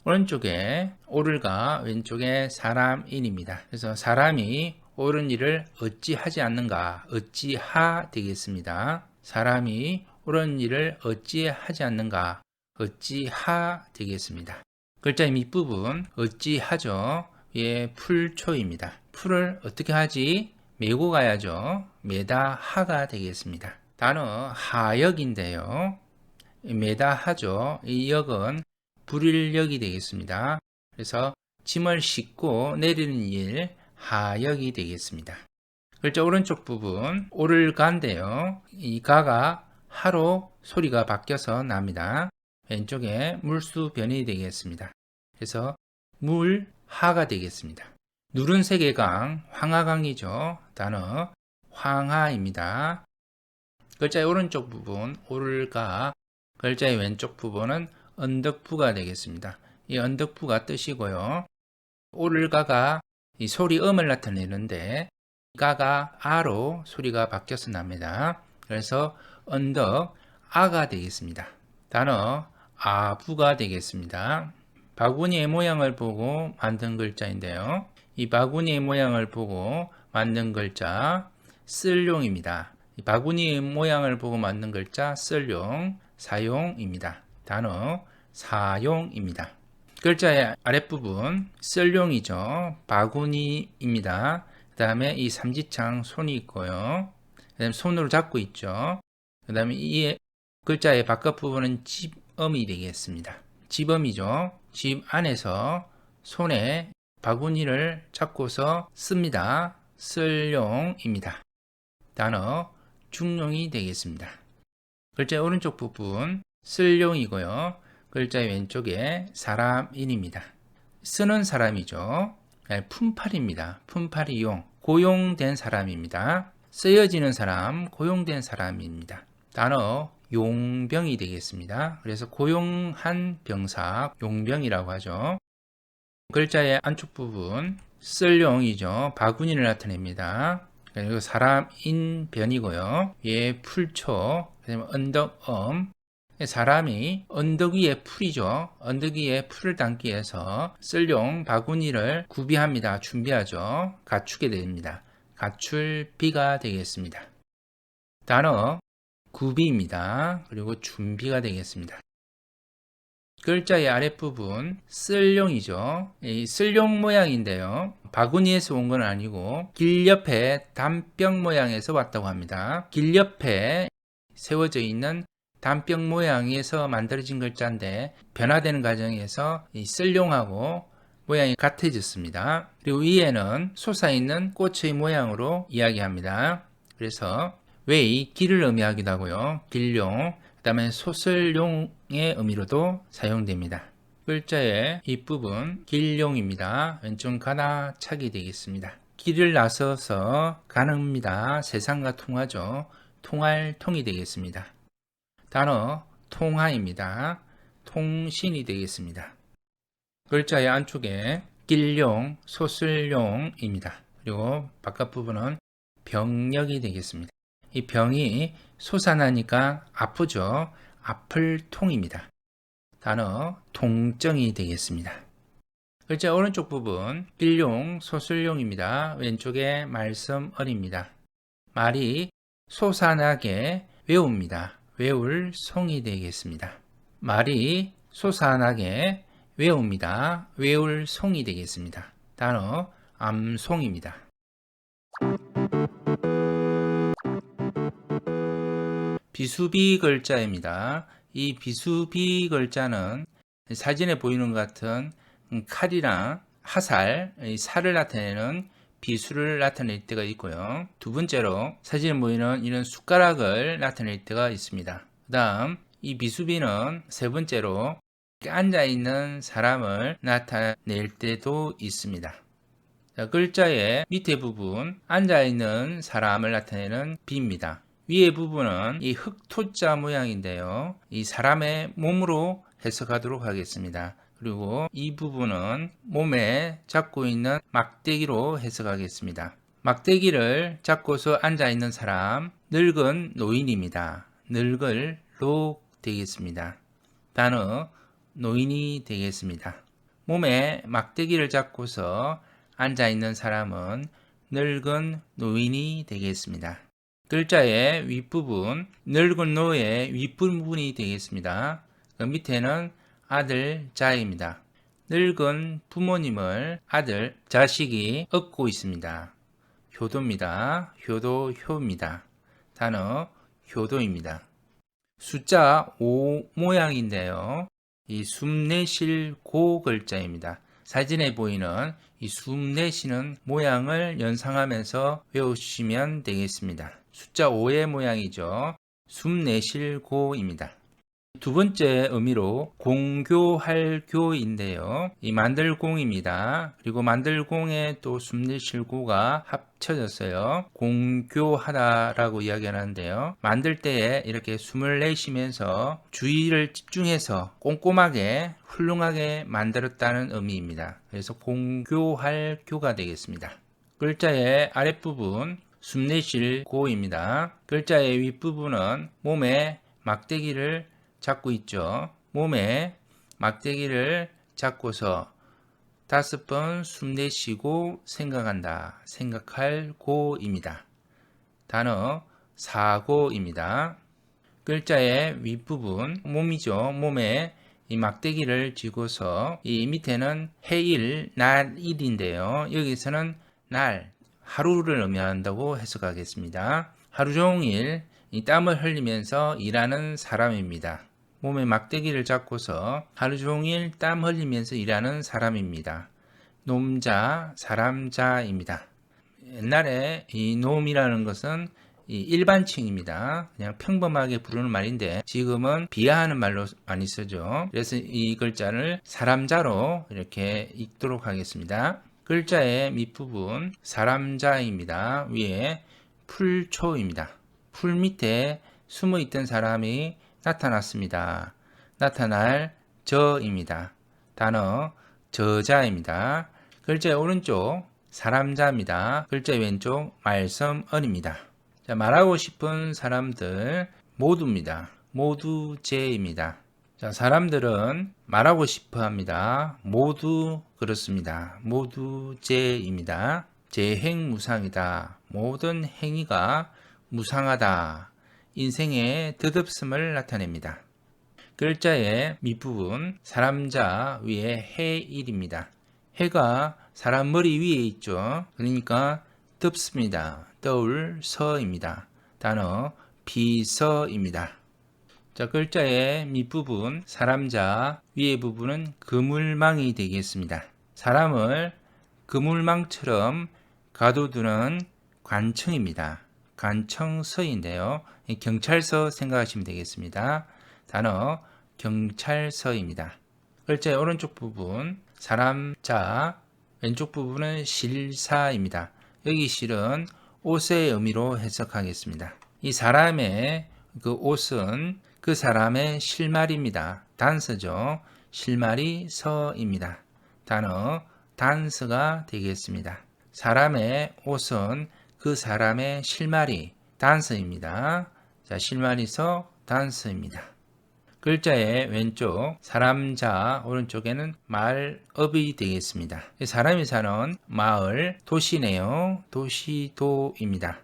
오른쪽에 옳을가, 왼쪽에 사람인입니다. 그래서 사람이 옳은 일을 어찌하지 않는가, 어찌하 되겠습니다. 사람이 옳은 일을 어찌하지 않는가, 어찌하 되겠습니다. 글자의 밑부분 어찌하죠. 위에 풀초입니다. 풀을 어떻게 하지? 메고 가야죠. 메다 하가 되겠습니다. 단어 하역인데요. 메다 하죠. 이 역은 불일역이 되겠습니다. 그래서 짐을 싣고 내리는 일 하역이 되겠습니다. 글자 오른쪽 부분 오를가인데요. 이 가가 하로 소리가 바뀌어서 납니다. 왼쪽에 물수변이 되겠습니다. 그래서 물하가 되겠습니다. 누른 세계강 황하강이죠. 단어 황하입니다. 글자의 오른쪽 부분 오를가, 글자의 왼쪽 부분은 언덕부가 되겠습니다. 이 언덕부가 뜻이고요. 오를가가 이 소리 음을 나타내는데 가가 아로 소리가 바뀌어서 납니다. 그래서 언덕 아가 되겠습니다. 단어 아부가 되겠습니다. 바구니의 모양을 보고 만든 글자인데요. 이 바구니의 모양을 보고 만든 글자 쓸용입니다. 이 바구니의 모양을 보고 만든 글자 쓸용, 사용입니다. 단어 사용입니다. 글자의 아랫부분 쓸용이죠. 바구니입니다. 그 다음에 이 삼지창 손이 있고요. 그 다음에 손으로 잡고 있죠. 그 다음에 이 글자의 바깥 부분은 집음이 되겠습니다. 집음이죠. 집 안에서 손에 바구니를 잡고서 씁니다. 쓸 용입니다. 단어 중용이 되겠습니다. 글자의 오른쪽 부분 쓸 용이고요. 글자의 왼쪽에 사람인입니다. 쓰는 사람이죠. 품팔입니다. 품팔이 용, 고용된 사람입니다. 쓰여지는 사람, 고용된 사람입니다. 단어 용병이 되겠습니다. 그래서 고용한 병사, 용병이라고 하죠. 글자의 안쪽 부분 쓸 용이죠. 바구니를 나타냅니다. 그리고 사람인 변이고요. 위에 풀초, 그다음에 언덕엄. 사람이 언덕 위에 풀이죠. 언덕 위에 풀을 담기 위해서 쓸용 바구니를 구비합니다. 준비하죠. 갖추게 됩니다. 갖출비가 되겠습니다. 단어 구비입니다. 그리고 준비가 되겠습니다. 글자의 아랫부분 쓸용이죠. 이 쓸용 모양인데요. 바구니에서 온 건 아니고 길 옆에 담병 모양에서 왔다고 합니다. 길 옆에 세워져 있는 담병 모양에서 만들어진 글자인데 변화되는 과정에서 이 쓸용하고 모양이 같아졌습니다. 그리고 위에는 솟아있는 꽃의 모양으로 이야기합니다. 그래서 웨이, 길을 의미하기도 하고요. 길용, 그 다음에 소설용의 의미로도 사용됩니다. 글자의 뒷부분 길용입니다. 왼쪽 가나차기 되겠습니다. 길을 나서서 가는입니다. 세상과 통하죠. 통할 통이 되겠습니다. 단어 통하입니다. 통신이 되겠습니다. 글자의 안쪽에 길용, 소설용입니다. 그리고 바깥 부분은 병력이 되겠습니다. 이 병이 솟아나니까 아프죠. 아플 통입니다. 단어 통증이 되겠습니다. 글자 오른쪽 부분 길용, 소설용입니다. 왼쪽에 말씀어입니다. 말이 솟아나게 외웁니다. 외울 송이 되겠습니다. 말이 솟아나게 외웁니다. 외울 송이 되겠습니다. 단어 암송입니다. 비수비 글자입니다. 이 비수비 글자는 사진에 보이는 것 같은 칼이랑 화살, 살을 나타내는 비수를 나타낼 때가 있고요. 두 번째로 사진에 보이는 이런 숟가락을 나타낼 때가 있습니다. 그 다음 이 비수비는 세 번째로 앉아있는 사람을 나타낼 때도 있습니다. 자, 글자의 밑에 부분 앉아있는 사람을 나타내는 비입니다. 위에 부분은 이 흑토자 모양인데요. 이 사람의 몸으로 해석하도록 하겠습니다. 그리고 이 부분은 몸에 잡고 있는 막대기로 해석하겠습니다. 막대기를 잡고서 앉아있는 사람, 늙은 노인입니다. 늙을로 되겠습니다. 단어 노인이 되겠습니다. 몸에 막대기를 잡고서 앉아있는 사람은 늙은 노인이 되겠습니다. 글자의 윗부분, 늙은 노의 윗부분이 되겠습니다. 그 밑에는 아들, 자입니다. 늙은 부모님을 아들, 자식이 업고 있습니다. 효도입니다. 효도, 효입니다. 단어 효도입니다. 숫자 5 모양인데요. 이 숨내쉴 고 글자입니다. 사진에 보이는 이 숨내쉬는 모양을 연상하면서 외우시면 되겠습니다. 숫자 5의 모양이죠. 숨내쉴 고입니다. 두 번째 의미로 공교할 교인데요. 이 만들공입니다. 그리고 만들공에 또 숨내쉴 고가 합쳐졌어요. 공교하다라고 이야기하는데요. 만들 때에 이렇게 숨을 내쉬면서 주의를 집중해서 꼼꼼하게 훌륭하게 만들었다는 의미입니다. 그래서 공교할 교가 되겠습니다. 글자의 아랫부분 숨내쉴 고입니다. 글자의 윗부분은 몸에 막대기를 잡고 있죠. 몸에 막대기를 잡고서 5번 숨내쉬고 생각한다. 생각할 고입니다. 단어 사고입니다. 글자의 윗부분 몸이죠. 몸에 이 막대기를 쥐고서 이 밑에는 해일, 날일인데요. 여기서는 날, 하루를 의미한다고 해석하겠습니다. 하루 종일 이 땀을 흘리면서 일하는 사람입니다. 몸에 막대기를 잡고서 하루 종일 땀 흘리면서 일하는 사람입니다. 놈자, 사람자입니다. 옛날에 이 놈이라는 것은 이 일반칭입니다. 그냥 평범하게 부르는 말인데 지금은 비하하는 말로 많이 쓰죠. 그래서 이 글자를 사람자로 이렇게 읽도록 하겠습니다. 글자의 밑부분 사람자입니다. 위에 풀초입니다. 풀 밑에 숨어 있던 사람이 나타났습니다. 나타날 저입니다. 단어 저자입니다. 글자의 오른쪽 사람자입니다. 글자의 왼쪽 말섬언입니다. 자, 말하고 싶은 사람들 모두입니다. 모두 제입니다. 자, 사람들은 말하고 싶어 합니다. 모두 그렇습니다. 모두 제입니다. 제행무상이다. 모든 행위가 무상하다. 인생의 덧없음을 나타냅니다. 글자의 밑부분 사람자 위에 해일입니다. 해가 사람 머리 위에 있죠. 그러니까 덥습니다. 떠올 서입니다. 단어 비서입니다. 자, 글자의 밑부분 사람자 위에 부분은 그물망이 되겠습니다. 사람을 그물망처럼 가둬두는 관청입니다. 관청서인데요. 경찰서 생각하시면 되겠습니다. 단어 경찰서입니다. 글자의 오른쪽 부분 사람자 왼쪽 부분은 실사입니다. 여기 실은 옷의 의미로 해석하겠습니다. 이 사람의 그 옷은 그 사람의 실말입니다. 단서죠. 실말이 서입니다. 단어 단서가 되겠습니다. 사람의 옷은 그 사람의 실말이 단서입니다. 자, 실말이 서 단서입니다. 글자의 왼쪽 사람자 오른쪽에는 말업이 되겠습니다. 사람이 사는 마을 도시네요. 도시도입니다.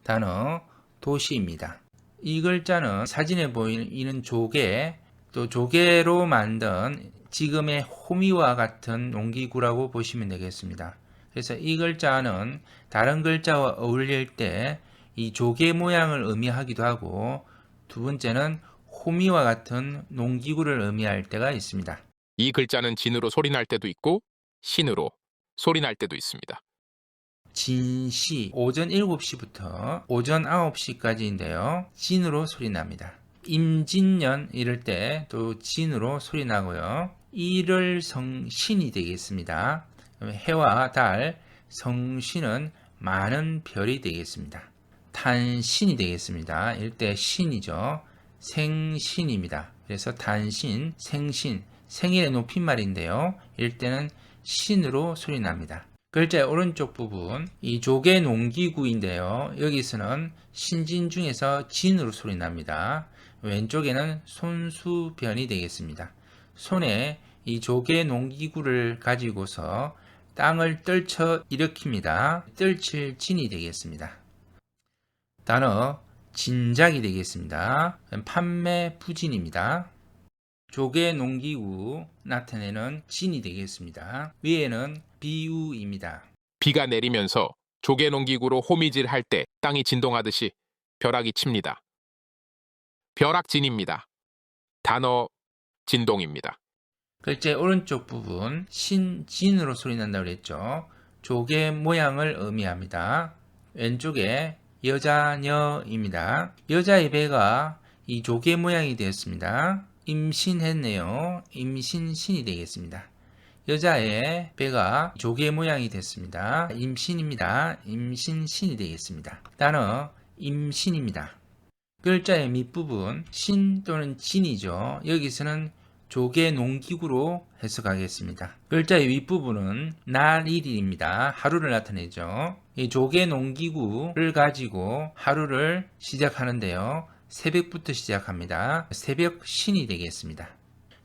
단어 도시입니다. 이 글자는 사진에 보이는 조개 또 조개로 만든 지금의 호미와 같은 농기구라고 보시면 되겠습니다. 그래서 이 글자는 다른 글자와 어울릴 때 이 조개 모양을 의미하기도 하고 두 번째는 호미와 같은 농기구를 의미할 때가 있습니다.
이 글자는 진으로 소리날 때도 있고 신으로 소리날 때도 있습니다.
진시 오전 7시부터 오전 9시까지인데요. 진으로 소리납니다. 임진년 이럴 때 또 진으로 소리나고요. 일월 성신이 되겠습니다. 해와 달, 성신은 많은 별이 되겠습니다. 탄신이 되겠습니다. 이럴 때 신이죠. 생신입니다. 그래서 단신, 생신, 생일의 높임말인데요. 이럴 때는 신으로 소리납니다. 글자의 오른쪽 부분 이 조개 농기구인데요. 여기서는 신진 중에서 진으로 소리납니다. 왼쪽에는 손수변이 되겠습니다. 손에 이 조개 농기구를 가지고서 땅을 떨쳐 일으킵니다. 떨칠 진이 되겠습니다. 단어 진작이 되겠습니다. 판매 부진입니다. 조개 농기구 나타내는 진이 되겠습니다. 위에는 비우입니다.
비가 내리면서 조개 농기구로 호미질 할 때 땅이 진동하듯이 벼락이 칩니다. 벼락진입니다. 단어 진동입니다.
글자의 오른쪽 부분 신진으로 소리난다고 그랬죠. 조개 모양을 의미합니다. 왼쪽에 여자녀입니다. 여자의 배가 이 조개 모양이 되었습니다. 임신했네요. 임신신이 되겠습니다. 여자의 배가 조개 모양이 됐습니다. 임신입니다. 임신신이 되겠습니다. 단어 임신입니다. 글자의 밑부분 신 또는 진이죠. 여기서는 조개 농기구로 해석하겠습니다. 글자의 윗부분은 날일입니다. 하루를 나타내죠. 이 조개 농기구를 가지고 하루를 시작하는데요. 새벽부터 시작합니다. 새벽 신이 되겠습니다.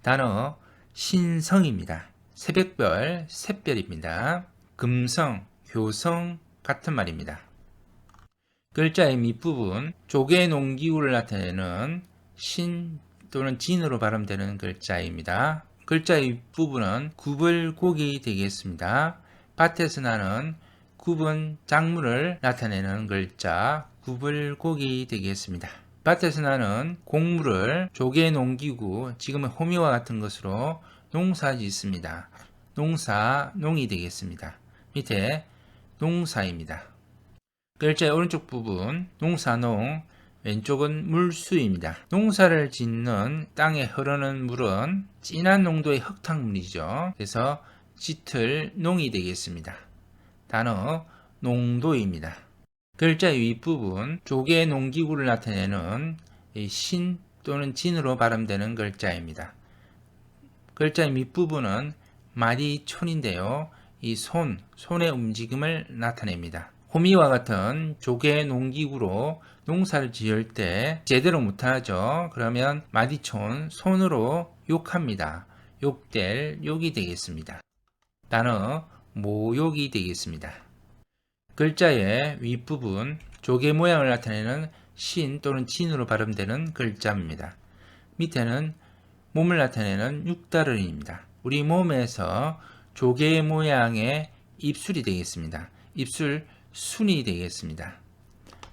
단어 신성입니다. 새벽별, 샛별입니다. 금성, 효성 같은 말입니다. 글자의 밑부분 조개 농기구를 나타내는 신 또는 진으로 발음되는 글자입니다. 글자의 윗부분은 구불고기 되겠습니다. 밭에서 나는 굽은 작물을 나타내는 글자 구불고기 되겠습니다. 밭에서 나는 곡물을 조개 농기구, 지금의 호미와 같은 것으로 농사 짓습니다. 농사, 농이 되겠습니다. 밑에 농사입니다. 글자의 오른쪽 부분 농사, 농, 왼쪽은 물수입니다. 농사를 짓는 땅에 흐르는 물은 진한 농도의 흙탕물이죠. 그래서 짙을 농이 되겠습니다. 단어 농도입니다. 글자의 윗부분 조개 농기구를 나타내는 신 또는 진으로 발음되는 글자입니다. 글자의 밑부분은 마디촌인데요. 이 손의 움직임을 나타냅니다. 호미와 같은 조개 농기구로 농사를 지을 때 제대로 못하죠. 그러면 마디촌, 손으로 욕합니다. 욕될, 욕이 되겠습니다. 단어 모욕이 되겠습니다. 글자의 윗부분 조개 모양을 나타내는 신 또는 진으로 발음되는 글자입니다. 밑에는 몸을 나타내는 육다른입니다. 우리 몸에서 조개 모양의 입술이 되겠습니다. 입술 순이 되겠습니다.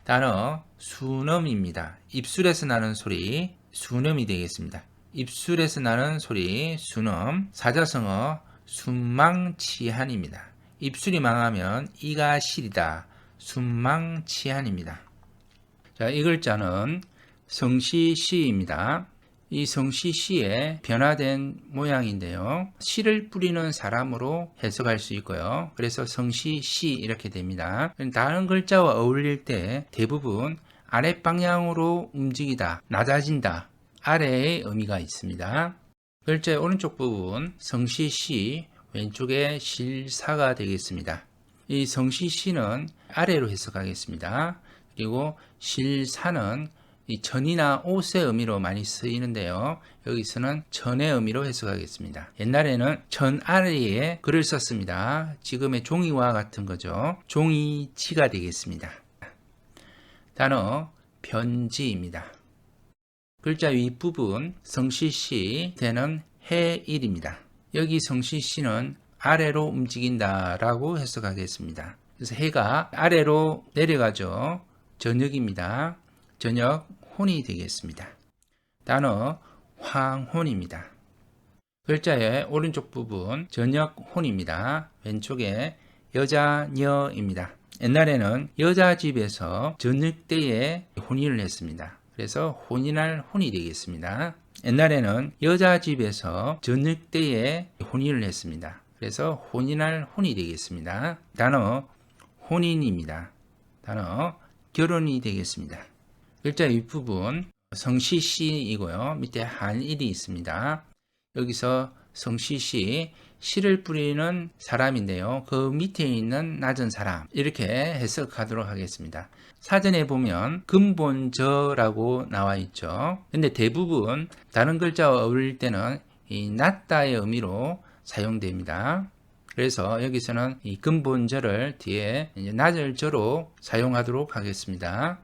단어 순음입니다. 입술에서 나는 소리 순음이 되겠습니다. 입술에서 나는 소리 순음. 사자성어 순망치한입니다. 입술이 망하면 이가 시리다. 순망치한입니다. 자, 이 글자는 성시시입니다. 이 성시시의 변화된 모양인데요. 씨를 뿌리는 사람으로 해석할 수 있고요. 그래서 성시시 이렇게 됩니다. 다른 글자와 어울릴 때 대부분 아랫방향으로 움직이다, 낮아진다, 아래의 의미가 있습니다. 글자의 오른쪽 부분 성시시, 왼쪽에 실사가 되겠습니다. 이 성시시는 아래로 해석하겠습니다. 그리고 실사는 이 천이나 옷의 의미로 많이 쓰이는데요. 여기서는 천의 의미로 해석하겠습니다. 옛날에는 천 아래에 글을 썼습니다. 지금의 종이와 같은 거죠. 종이치가 되겠습니다. 단어 편지입니다. 글자 윗부분 성시시 되는 해일입니다. 여기 성시시는 아래로 움직인다라고 해석하겠습니다. 그래서 해가 아래로 내려가죠. 저녁입니다. 저녁 혼이 되겠습니다. 단어 황혼입니다. 글자의 오른쪽 부분 저녁 혼입니다. 왼쪽에 여자녀입니다. 옛날에는 여자 집에서 저녁 때에 혼인을 했습니다. 그래서 혼인할 혼이 되겠습니다. 옛날에는 여자 집에서 저녁 때에 혼인을 했습니다. 그래서 혼인할 혼이 되겠습니다. 단어 혼인입니다. 단어 결혼이 되겠습니다. 글자 윗부분 성시시이고요. 밑에 한일이 있습니다. 여기서 성시시, 씨를 뿌리는 사람인데요. 그 밑에 있는 낮은 사람 이렇게 해석하도록 하겠습니다. 사전에 보면 근본저라고 나와 있죠. 근데 대부분 다른 글자와 어울릴 때는 이 낮다의 의미로 사용됩니다. 그래서 여기서는 이 근본저를 뒤에 이제 낮을 저로 사용하도록 하겠습니다.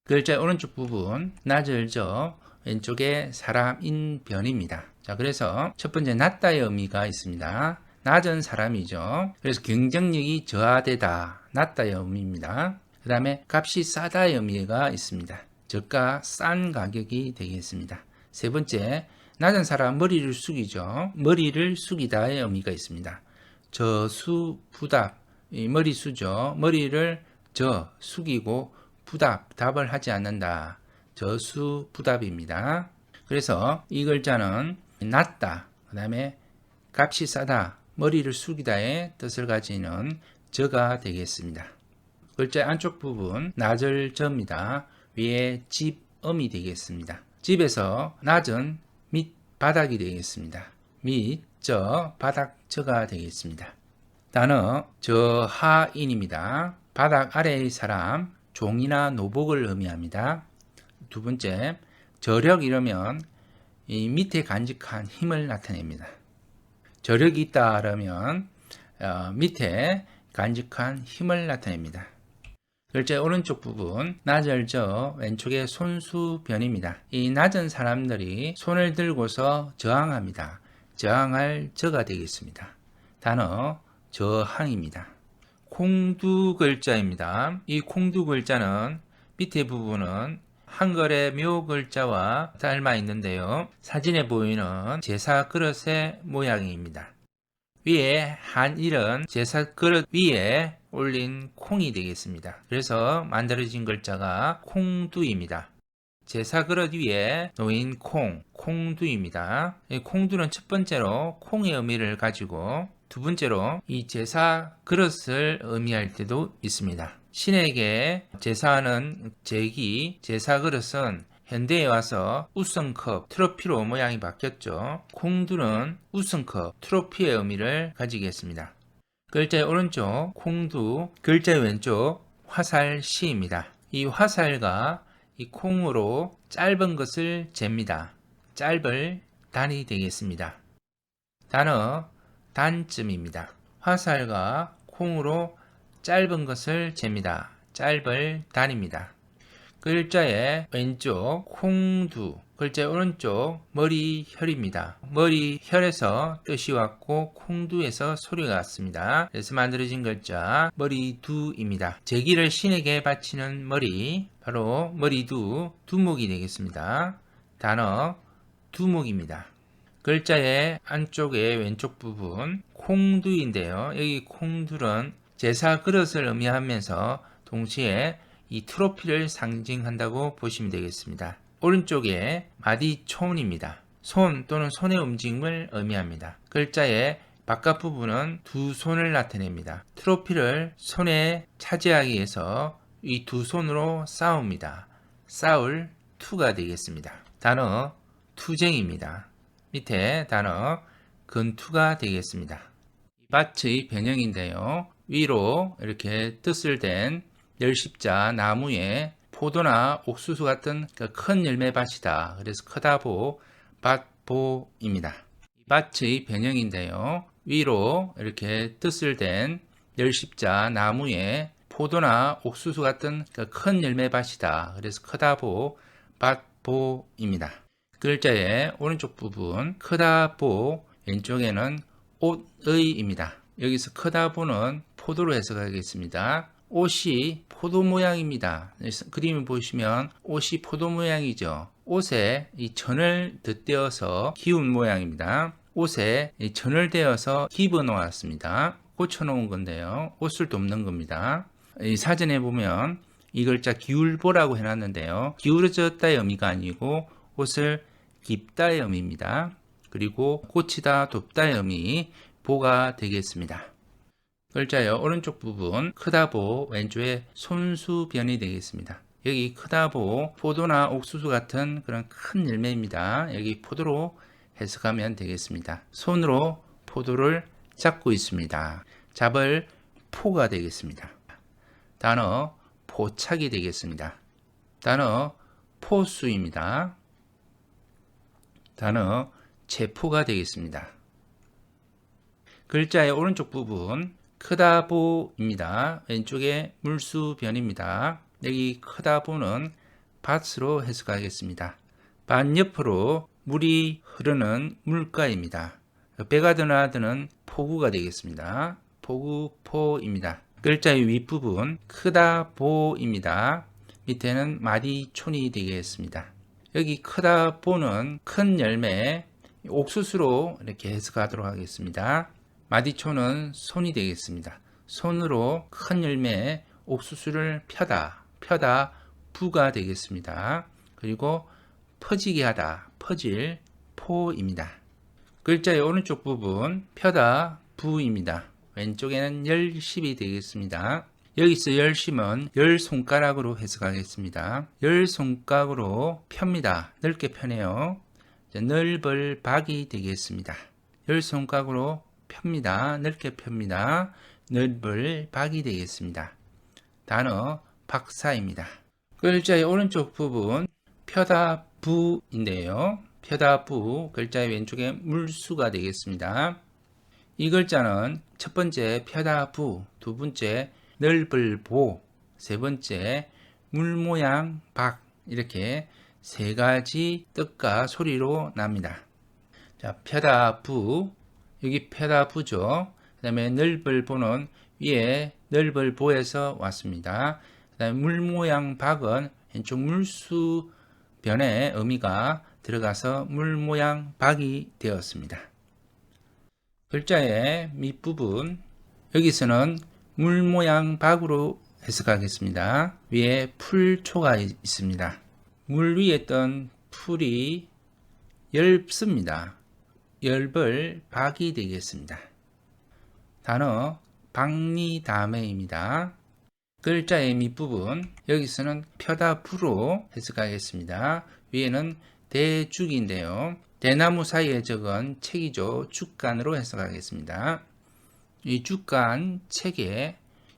글자 오른쪽 부분 낮을 저, 왼쪽에 사람인 변입니다. 자, 그래서 첫 번째 낮다의 의미가 있습니다. 낮은 사람이죠. 그래서 경쟁력이 저하되다, 낮다의 의미입니다. 그 다음에 값이 싸다의 의미가 있습니다. 저가 싼 가격이 되겠습니다. 세 번째, 낮은 사람 머리를 숙이죠. 머리를 숙이다의 의미가 있습니다. 저수부답, 머리수죠. 머리를 숙이고 답을 하지 않는다. 저수부답입니다. 그래서 이 글자는 낮다, 그 다음에 값이 싸다, 머리를 숙이다의 뜻을 가지는 저가 되겠습니다. 글자 안쪽 부분 낮을 저입니다. 위에 집음이 되겠습니다. 집에서 낮은 밑바닥이 되겠습니다. 밑저, 바닥 저가 되겠습니다. 단어 저하인입니다. 바닥 아래의 사람, 종이나 노복을 의미합니다. 두 번째, 저력 이러면 이 밑에 간직한 힘을 나타냅니다. 저력이 있다 그러면 밑에 간직한 힘을 나타냅니다. 글자 오른쪽 부분 낮을 저, 왼쪽에 손수변입니다. 이 낮은 사람들이 손을 들고서 저항합니다. 저항할 저가 되겠습니다. 단어 저항입니다. 콩두 글자입니다. 이 콩두 글자는 밑에 부분은 한글의 묘 글자와 닮아 있는데요. 사진에 보이는 제사 그릇의 모양입니다. 위에 한일은 제사 그릇 위에 올린 콩이 되겠습니다. 그래서 만들어진 글자가 콩두입니다. 제사 그릇 위에 놓인 콩두입니다. 이 콩두는 첫 번째로 콩의 의미를 가지고 두 번째로 이 제사 그릇을 의미할 때도 있습니다. 신에게 제사하는 제기, 제사 그릇은 현대에 와서 우승컵, 트로피로 모양이 바뀌었죠. 콩두는 우승컵, 트로피의 의미를 가지겠습니다. 글자의 오른쪽 콩두, 글자의 왼쪽 화살시입니다. 이 화살과 이 콩으로 짧은 것을 잽니다. 짧을 단이 되겠습니다. 단어 단쯤입니다. 화살과 콩으로 짧은 것을 잽니다. 짧을 단입니다. 글자의 왼쪽 콩두, 글자의 오른쪽 머리혈입니다. 머리혈에서 뜻이 왔고 콩두에서 소리가 왔습니다. 그래서 만들어진 글자 머리두입니다. 제기를 신에게 바치는 머리, 바로 머리두, 두목이 되겠습니다. 단어 두목입니다. 글자의 안쪽의 왼쪽 부분 콩두인데요. 여기 콩두는 제사 그릇을 의미하면서 동시에 이 트로피를 상징한다고 보시면 되겠습니다. 오른쪽에 마디촌입니다. 손 또는 손의 움직임을 의미합니다. 글자의 바깥 부분은 두 손을 나타냅니다. 트로피를 손에 차지하기 위해서 이 두 손으로 싸웁니다. 싸울 투가 되겠습니다. 단어 투쟁입니다. 밑에 단어 근투가 되겠습니다. 밭의 변형인데요. 위로 이렇게 뜻을 댄 열십자 나무에 포도나 옥수수 같은 큰 열매밭이다. 그래서 크다보, 밭보입니다. 밭의 변형인데요. 위로 이렇게 뜻을 댄 열십자 나무에 포도나 옥수수 같은 큰 열매밭이다. 그래서 크다보, 밭보입니다. 글자의 오른쪽 부분 크다보, 왼쪽에는 옷의입니다. 여기서 크다보는 포도로 해석하겠습니다. 옷이 포도 모양입니다. 그림을 보시면 옷이 포도 모양이죠. 옷에 이 천을 덧대어서 기운 모양입니다. 옷에 이 천을 대어서 기부 놓았습니다. 꽂혀놓은 건데요. 옷을 돕는 겁니다. 이 사전에 보면 이 글자 기울보라고 해놨는데요. 기울어졌다의 의미가 아니고 옷을 깁다의 의미입니다. 그리고 꽂히다, 돕다의 의미 보가 되겠습니다. 글자의 오른쪽 부분 크다보, 왼쪽에 손수변이 되겠습니다. 여기 크다보, 포도나 옥수수 같은 그런 큰 열매입니다. 여기 포도로 해석하면 되겠습니다. 손으로 포도를 잡고 있습니다. 잡을 포가 되겠습니다. 단어 포착이 되겠습니다. 단어 포수입니다. 단어 체포가 되겠습니다. 글자의 오른쪽 부분 크다보입니다. 왼쪽에 물수변입니다. 여기 크다보는 밭으로 해석하겠습니다. 밭 옆으로 물이 흐르는 물가입니다. 배가 드나드는 포구가 되겠습니다. 포구포입니다. 글자의 윗부분 크다보입니다. 밑에는 마디촌이 되겠습니다. 여기 크다보는 큰 열매, 옥수수로 이렇게 해석하도록 하겠습니다. 마디초는 손이 되겠습니다. 손으로 큰 열매 옥수수를 펴다 부가 되겠습니다. 그리고 퍼지게 하다, 퍼질 포입니다. 글자의 오른쪽 부분 펴다 부입니다. 왼쪽에는 열십이 되겠습니다. 여기서 열심은 열 손가락으로 해석하겠습니다. 열 손가락으로 펴니다. 넓게 펴네요. 넓을 박이 되겠습니다. 열 손가락으로 펴니다. 넓게 펴니다. 넓을 박이 되겠습니다. 단어 박사입니다. 글자의 오른쪽 부분 펴다 부인데요. 펴다 부, 글자의 왼쪽에 물수가 되겠습니다. 이 글자는 첫 번째 펴다 부, 두 번째 넓을 보, 세 번째 물 모양 박, 이렇게 세 가지 뜻과 소리로 납니다. 자, 펴다 부, 여기 펴다 부죠. 그 다음에 넓을 보는 위에 넓을 보에서 왔습니다. 그 다음에 물 모양 박은 왼쪽 물수 변의 의미가 들어가서 물 모양 박이 되었습니다. 글자의 밑부분, 여기서는 물 모양 박으로 해석하겠습니다. 위에 풀초가 있습니다. 물 위에 뜬 풀이 엷습니다. 엷을 박이 되겠습니다. 단어 박리다매입니다. 글자의 밑부분, 여기서는 펴다부로 해석하겠습니다. 위에는 대죽인데요. 대나무 사이에 적은 책이죠. 죽간으로 해석하겠습니다. 이 죽간 책에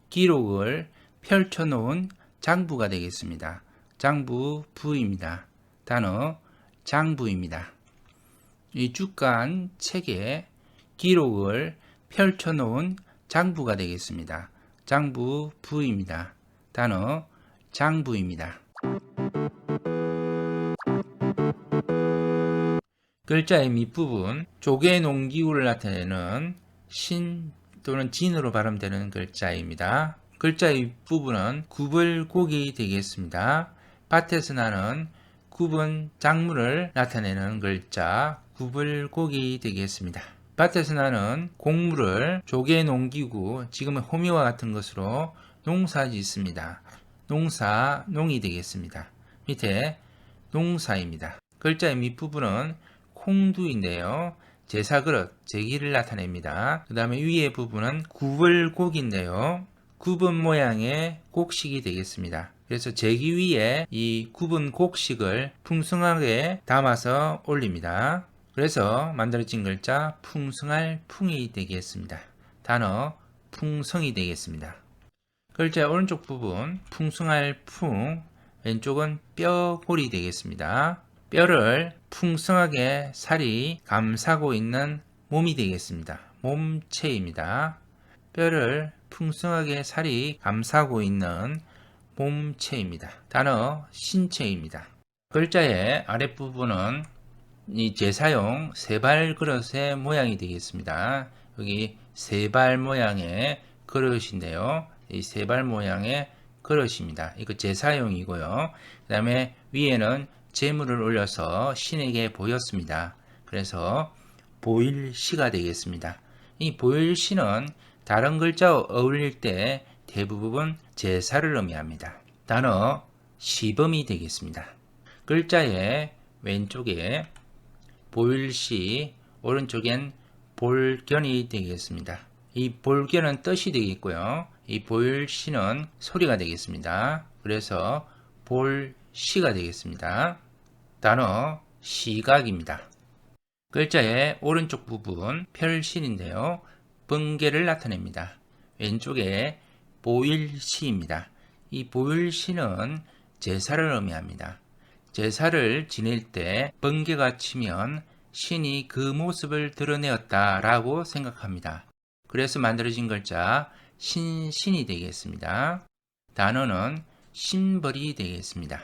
기록을 펼쳐놓은 장부가 되겠습니다. 장부 부입니다. 단어 장부입니다. 이 죽간 책에 기록을 펼쳐놓은 장부가 되겠습니다. 장부 부입니다. 단어 장부입니다. 글자의 밑부분, 조개 농기구를 나타내는 신 또는 진으로 발음되는 글자입니다. 글자의 윗부분은 구불고기 되겠습니다. 밭에서 나는 굽은 작물을 나타내는 글자 구불고기 되겠습니다. 밭에서 나는 곡물을 조개 농기구, 지금의 호미와 같은 것으로 농사 짓습니다. 농사, 농이 되겠습니다. 밑에 농사입니다. 글자의 밑부분은 콩두인데요. 제사그릇, 제기를 나타냅니다. 그 다음에 위의 부분은 구불고기인데요. 굽은 모양의 곡식이 되겠습니다. 그래서 제기 위에 이 굽은 곡식을 풍성하게 담아서 올립니다. 그래서 만들어진 글자 풍성할 풍이 되겠습니다. 단어 풍성이 되겠습니다. 글자의 오른쪽 부분 풍성할 풍, 왼쪽은 뼈골이 되겠습니다. 뼈를 풍성하게 살이 감싸고 있는 몸이 되겠습니다. 몸체입니다. 뼈를 풍성하게 살이 감싸고 있는 몸체입니다. 단어 신체입니다. 글자의 아랫부분은 이 제사용 세발 그릇의 모양이 되겠습니다. 여기 세발 모양의 그릇인데요. 이 세발 모양의 그릇입니다. 이거 제사용이고요. 그 다음에 위에는 제물을 올려서 신에게 보였습니다. 그래서 보일시가 되겠습니다. 이 보일시는 다른 글자와 어울릴 때 대부분 제사를 의미합니다. 단어 시범이 되겠습니다. 글자의 왼쪽에 보일시, 오른쪽엔 볼견이 되겠습니다. 이 볼견은 뜻이 되겠고요. 이 보일시는 소리가 되겠습니다. 그래서 볼시가 되겠습니다. 단어 시각입니다. 글자의 오른쪽 부분 펼신인데요. 번개를 나타냅니다. 왼쪽에 보일시입니다. 이 보일시는 제사를 의미합니다. 제사를 지낼 때 번개가 치면 신이 그 모습을 드러내었다라고 생각합니다. 그래서 만들어진 글자 신이 되겠습니다. 단어는 신벌이 되겠습니다.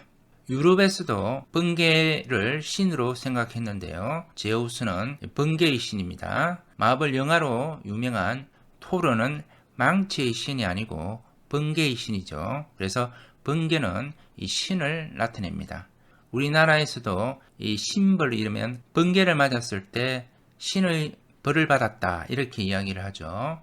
유럽에서도 번개를 신으로 생각했는데요. 제우스는 번개의 신입니다. 마블 영화로 유명한 토르는 망치의 신이 아니고 번개의 신이죠. 그래서 번개는 이 신을 나타냅니다. 우리나라에서도 이 신벌 이러면 번개를 맞았을 때 신의 벌을 받았다 이렇게 이야기를 하죠.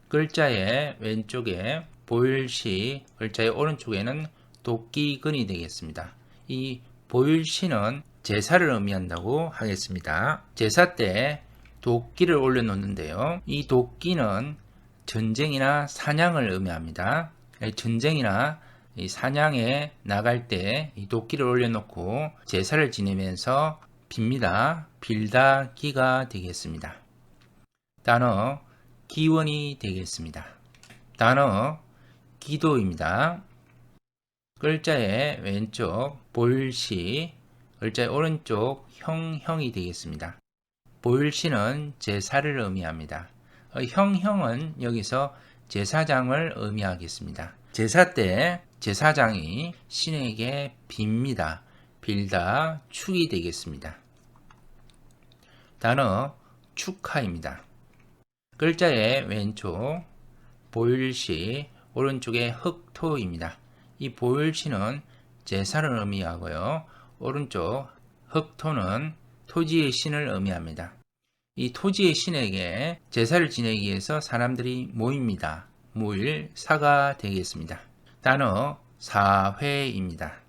글자의 왼쪽에 보일시, 글자의 오른쪽에는 도끼근이 되겠습니다. 이 보일시는 제사를 의미한다고 하겠습니다. 제사 때 도끼를 올려놓는데요. 이 도끼는 전쟁이나 사냥을 의미합니다. 전쟁이나 이 사냥에 나갈 때 이 도끼를 올려놓고 제사를 지내면서 빕니다. 빌다 기가 되겠습니다. 단어 기원이 되겠습니다. 단어 기도입니다. 글자의 왼쪽 보일시, 글자의 오른쪽 형이 되겠습니다. 보일시는 제사를 의미합니다. 형은 여기서 제사장을 의미하겠습니다. 제사 때 제사장이 신에게 빕니다. 빌다 축이 되겠습니다. 단어 축하입니다. 글자의 왼쪽 보일시, 오른쪽에 흑토입니다. 이 보일시는 제사를 의미하고요. 오른쪽 흑토는 토지의 신을 의미합니다. 이 토지의 신에게 제사를 지내기 위해서 사람들이 모입니다. 모일 사가 되겠습니다. 단어 사회입니다.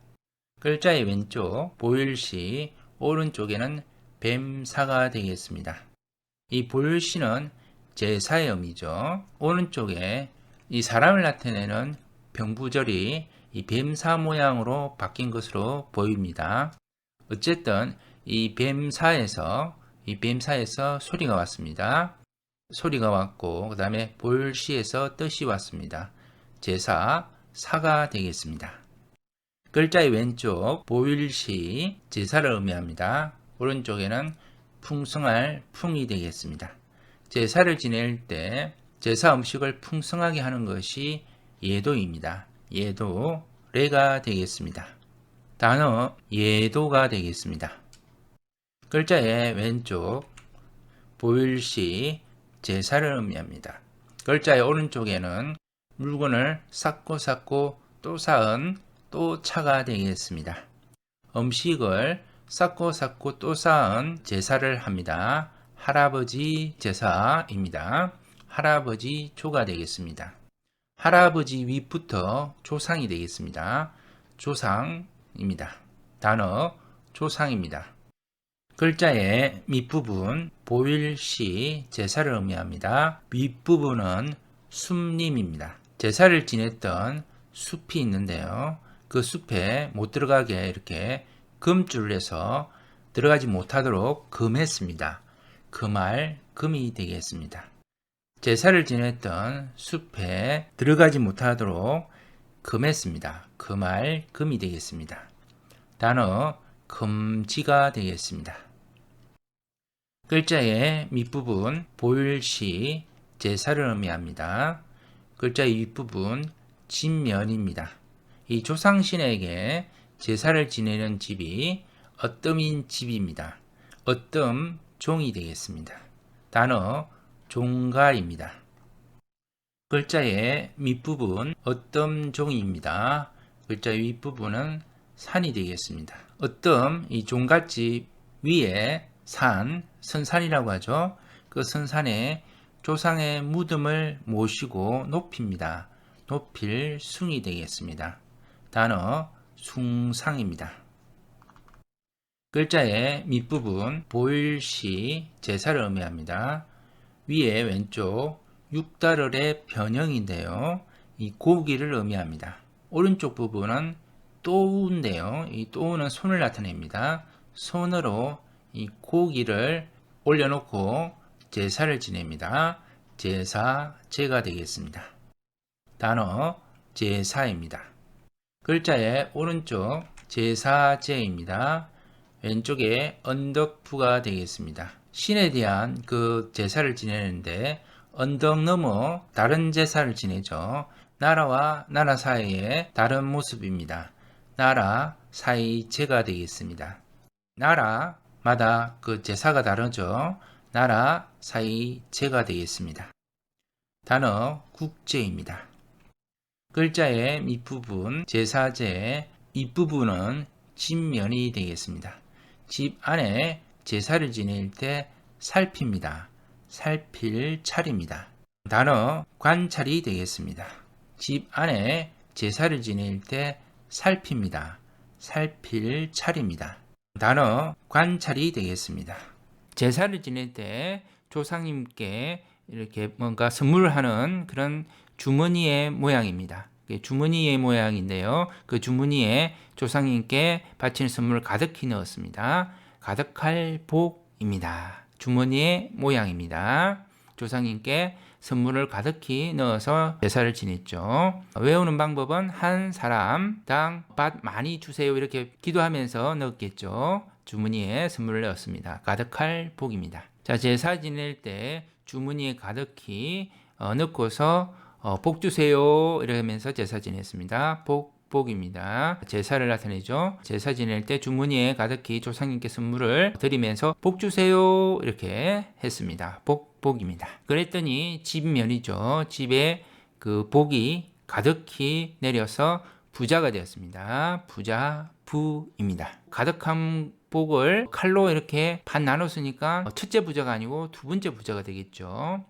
글자의 왼쪽 보일시, 오른쪽에는 뱀사가 되겠습니다. 이 보일시는 제사의 의미죠. 오른쪽에 이 사람을 나타내는 병부절이 이 뱀사 모양으로 바뀐 것으로 보입니다. 어쨌든 이 뱀사에서 소리가 왔습니다. 소리가 왔고 그 다음에 볼시에서 뜻이 왔습니다. 제사 사가 되겠습니다. 글자의 왼쪽 보일시 제사를 의미합니다. 오른쪽에는 풍성할 풍이 되겠습니다. 제사를 지낼 때 제사 음식을 풍성하게 하는 것이 예도입니다. 예도 레가 되겠습니다. 단어 예도가 되겠습니다. 글자의 왼쪽 보일시 제사를 의미합니다. 글자의 오른쪽에는 물건을 쌓고 또 쌓은 또 차가 되겠습니다. 음식을 쌓고 또 쌓은 제사를 합니다. 할아버지 제사입니다. 할아버지 조가 되겠습니다. 할아버지 윗부터 조상이 되겠습니다. 조상입니다. 단어 조상입니다. 글자의 밑부분 보일시 제사를 의미합니다. 윗부분은 숲림입니다. 제사를 지냈던 숲이 있는데요. 그 숲에 못 들어가게 이렇게 금줄을 해서 들어가지 못하도록 금했습니다. 금할 금이 되겠습니다. 제사를 지냈던 숲에 들어가지 못하도록 금했습니다. 금할 금이 되겠습니다. 단어 금지가 되겠습니다. 글자의 밑부분 보일시 제사를 의미합니다. 글자의 윗부분 진면입니다. 이 조상신에게 제사를 지내는 집이 어뜸인 집입니다. 어뜸 종이 되겠습니다. 단어 종가입니다. 글자의 밑부분 어뜸 종입니다. 글자의 윗부분은 산이 되겠습니다. 어뜸 이 종갓집 위에 산, 선산이라고 하죠. 그 선산에 조상의 무덤을 모시고 높입니다. 높일 숭이 되겠습니다. 단어 숭상입니다. 글자의 밑부분 보일시 제사를 의미합니다. 위에 왼쪽 육달을의 변형인데요. 이 고기를 의미합니다. 오른쪽 부분은 또우인데요. 이 또우는 손을 나타냅니다. 손으로 이 고기를 올려놓고 제사를 지냅니다. 제사제가 되겠습니다. 단어 제사입니다. 글자의 오른쪽 제사제입니다. 왼쪽에 언덕부가 되겠습니다. 신에 대한 그 제사를 지내는데 언덕 넘어 다른 제사를 지내죠. 나라와 나라 사이의 다른 모습입니다. 나라 사이 제가 되겠습니다. 나라마다 그 제사가 다르죠. 나라 사이 제가 되겠습니다. 단어 국제입니다. 글자의 밑부분 제사제 윗부분은 집면이 되겠습니다. 집 안에 제사를 지낼 때 살핍니다. 살필 차립니다. 단어 관찰이 되겠습니다. 집 안에 제사를 지낼 때 살핍니다. 살필 차립니다. 단어 관찰이 되겠습니다. 제사를 지낼 때 조상님께 이렇게 뭔가 선물을 하는 그런 주머니의 모양입니다. 주머니의 모양인데요. 그 주머니에 조상님께 바치는 선물을 가득히 넣었습니다. 가득할 복입니다. 주머니의 모양입니다. 조상님께 선물을 가득히 넣어서 제사를 지냈죠. 외우는 방법은 한 사람당 밭 많이 주세요 이렇게 기도하면서 넣었겠죠. 주머니에 선물을 넣었습니다. 가득할 복입니다. 자, 제사 지낼 때 주머니에 가득히 넣고서 복 주세요 이러면서 제사 지냈습니다. 복입니다. 제사를 나타내죠. 제사 지낼 때 주머니에 가득히 조상님께 선물을 드리면서 복 주세요 이렇게 했습니다. 복입니다. 그랬더니 집면이죠. 집에 그 복이 가득히 내려서 부자가 되었습니다. 부입니다. 가득한 복을 칼로 이렇게 반 나눴으니까 첫째 부자가 아니고 두 번째 부자가 되겠죠.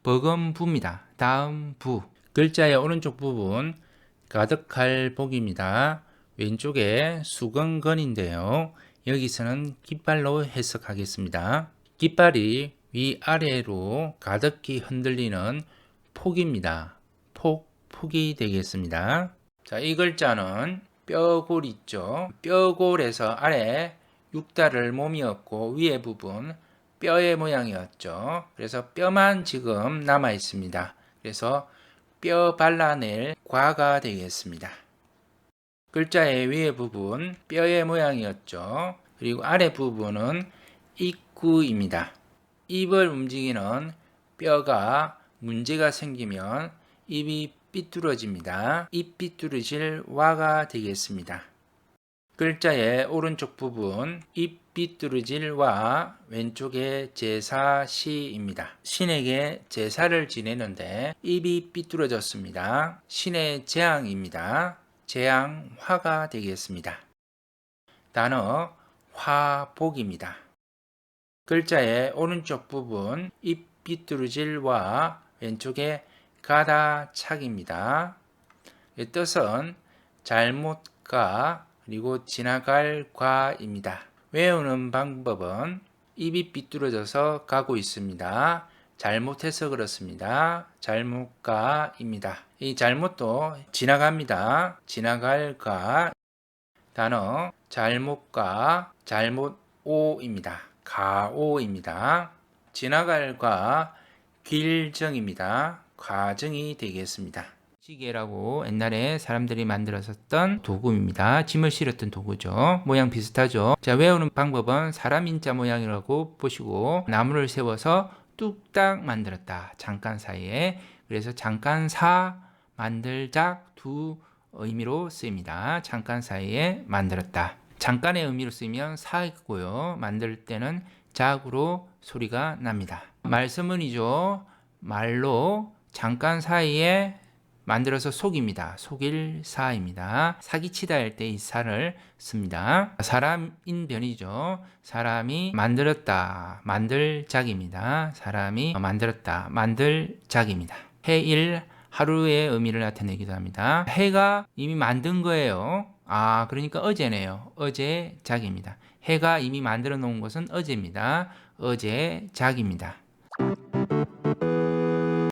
버금부입니다. 다음 부. 글자의 오른쪽 부분 가득할 복입니다. 왼쪽에 수건건인데요. 여기서는 깃발로 해석하겠습니다. 깃발이 위아래로 가득히 흔들리는 폭입니다. 폭이 되겠습니다. 자, 이 글자는 뼈골 있죠. 뼈골에서 아래 육달을 몸이었고 위에 부분 뼈의 모양이었죠. 그래서 뼈만 지금 남아 있습니다. 그래서 뼈 발라낼 과가 되겠습니다. 글자의 위에 부분 뼈의 모양이었죠. 그리고 아래 부분은 입구입니다. 입을 움직이는 뼈가 문제가 생기면 입이 삐뚤어집니다. 입 삐뚤어질 와가 되겠습니다. 글자의 오른쪽 부분 입 삐뚤어질 와, 왼쪽에 제사 시입니다. 신에게 제사를 지내는데 입이 삐뚤어졌습니다. 신의 재앙입니다. 재앙화가 되겠습니다. 단어 화복입니다. 글자의 오른쪽 부분 입 삐뚤어질 와, 왼쪽에 가다 착입니다. 이 뜻은 잘못가 그리고 지나갈 과입니다. 외우는 방법은 입이 삐뚤어져서 가고 있습니다. 잘못해서 그렇습니다. 잘못가입니다. 이 잘못도 지나갑니다. 지나갈 가. 단어 잘못가, 잘못오입니다. 가오입니다. 지나갈 과 길정입니다. 과정이 되겠습니다. 시계라고 옛날에 사람들이 만들었었던 도구입니다. 짐을 실었던 도구죠. 모양 비슷하죠. 자, 외우는 방법은 사람 인자 모양이라고 보시고 나무를 세워서 뚝딱 만들었다. 잠깐 사이에. 그래서 잠깐 사, 만들작 두 의미로 쓰입니다. 잠깐 사이에 만들었다. 잠깐의 의미로 쓰이면 사이고요. 만들 때는 작으로 소리가 납니다. 말씀은이죠. 말로 잠깐 사이에 만들어서 속입니다. 속일 사입니다. 사기치다 할 때 이 사를 씁니다. 사람인 변이죠. 사람이 만들었다. 만들작입니다. 사람이 만들었다. 만들작입니다. 해일 하루의 의미를 나타내기도 합니다. 해가 이미 만든 거예요. 그러니까 어제네요. 어제작입니다. 해가 이미 만들어 놓은 것은 어제입니다. 어제작입니다.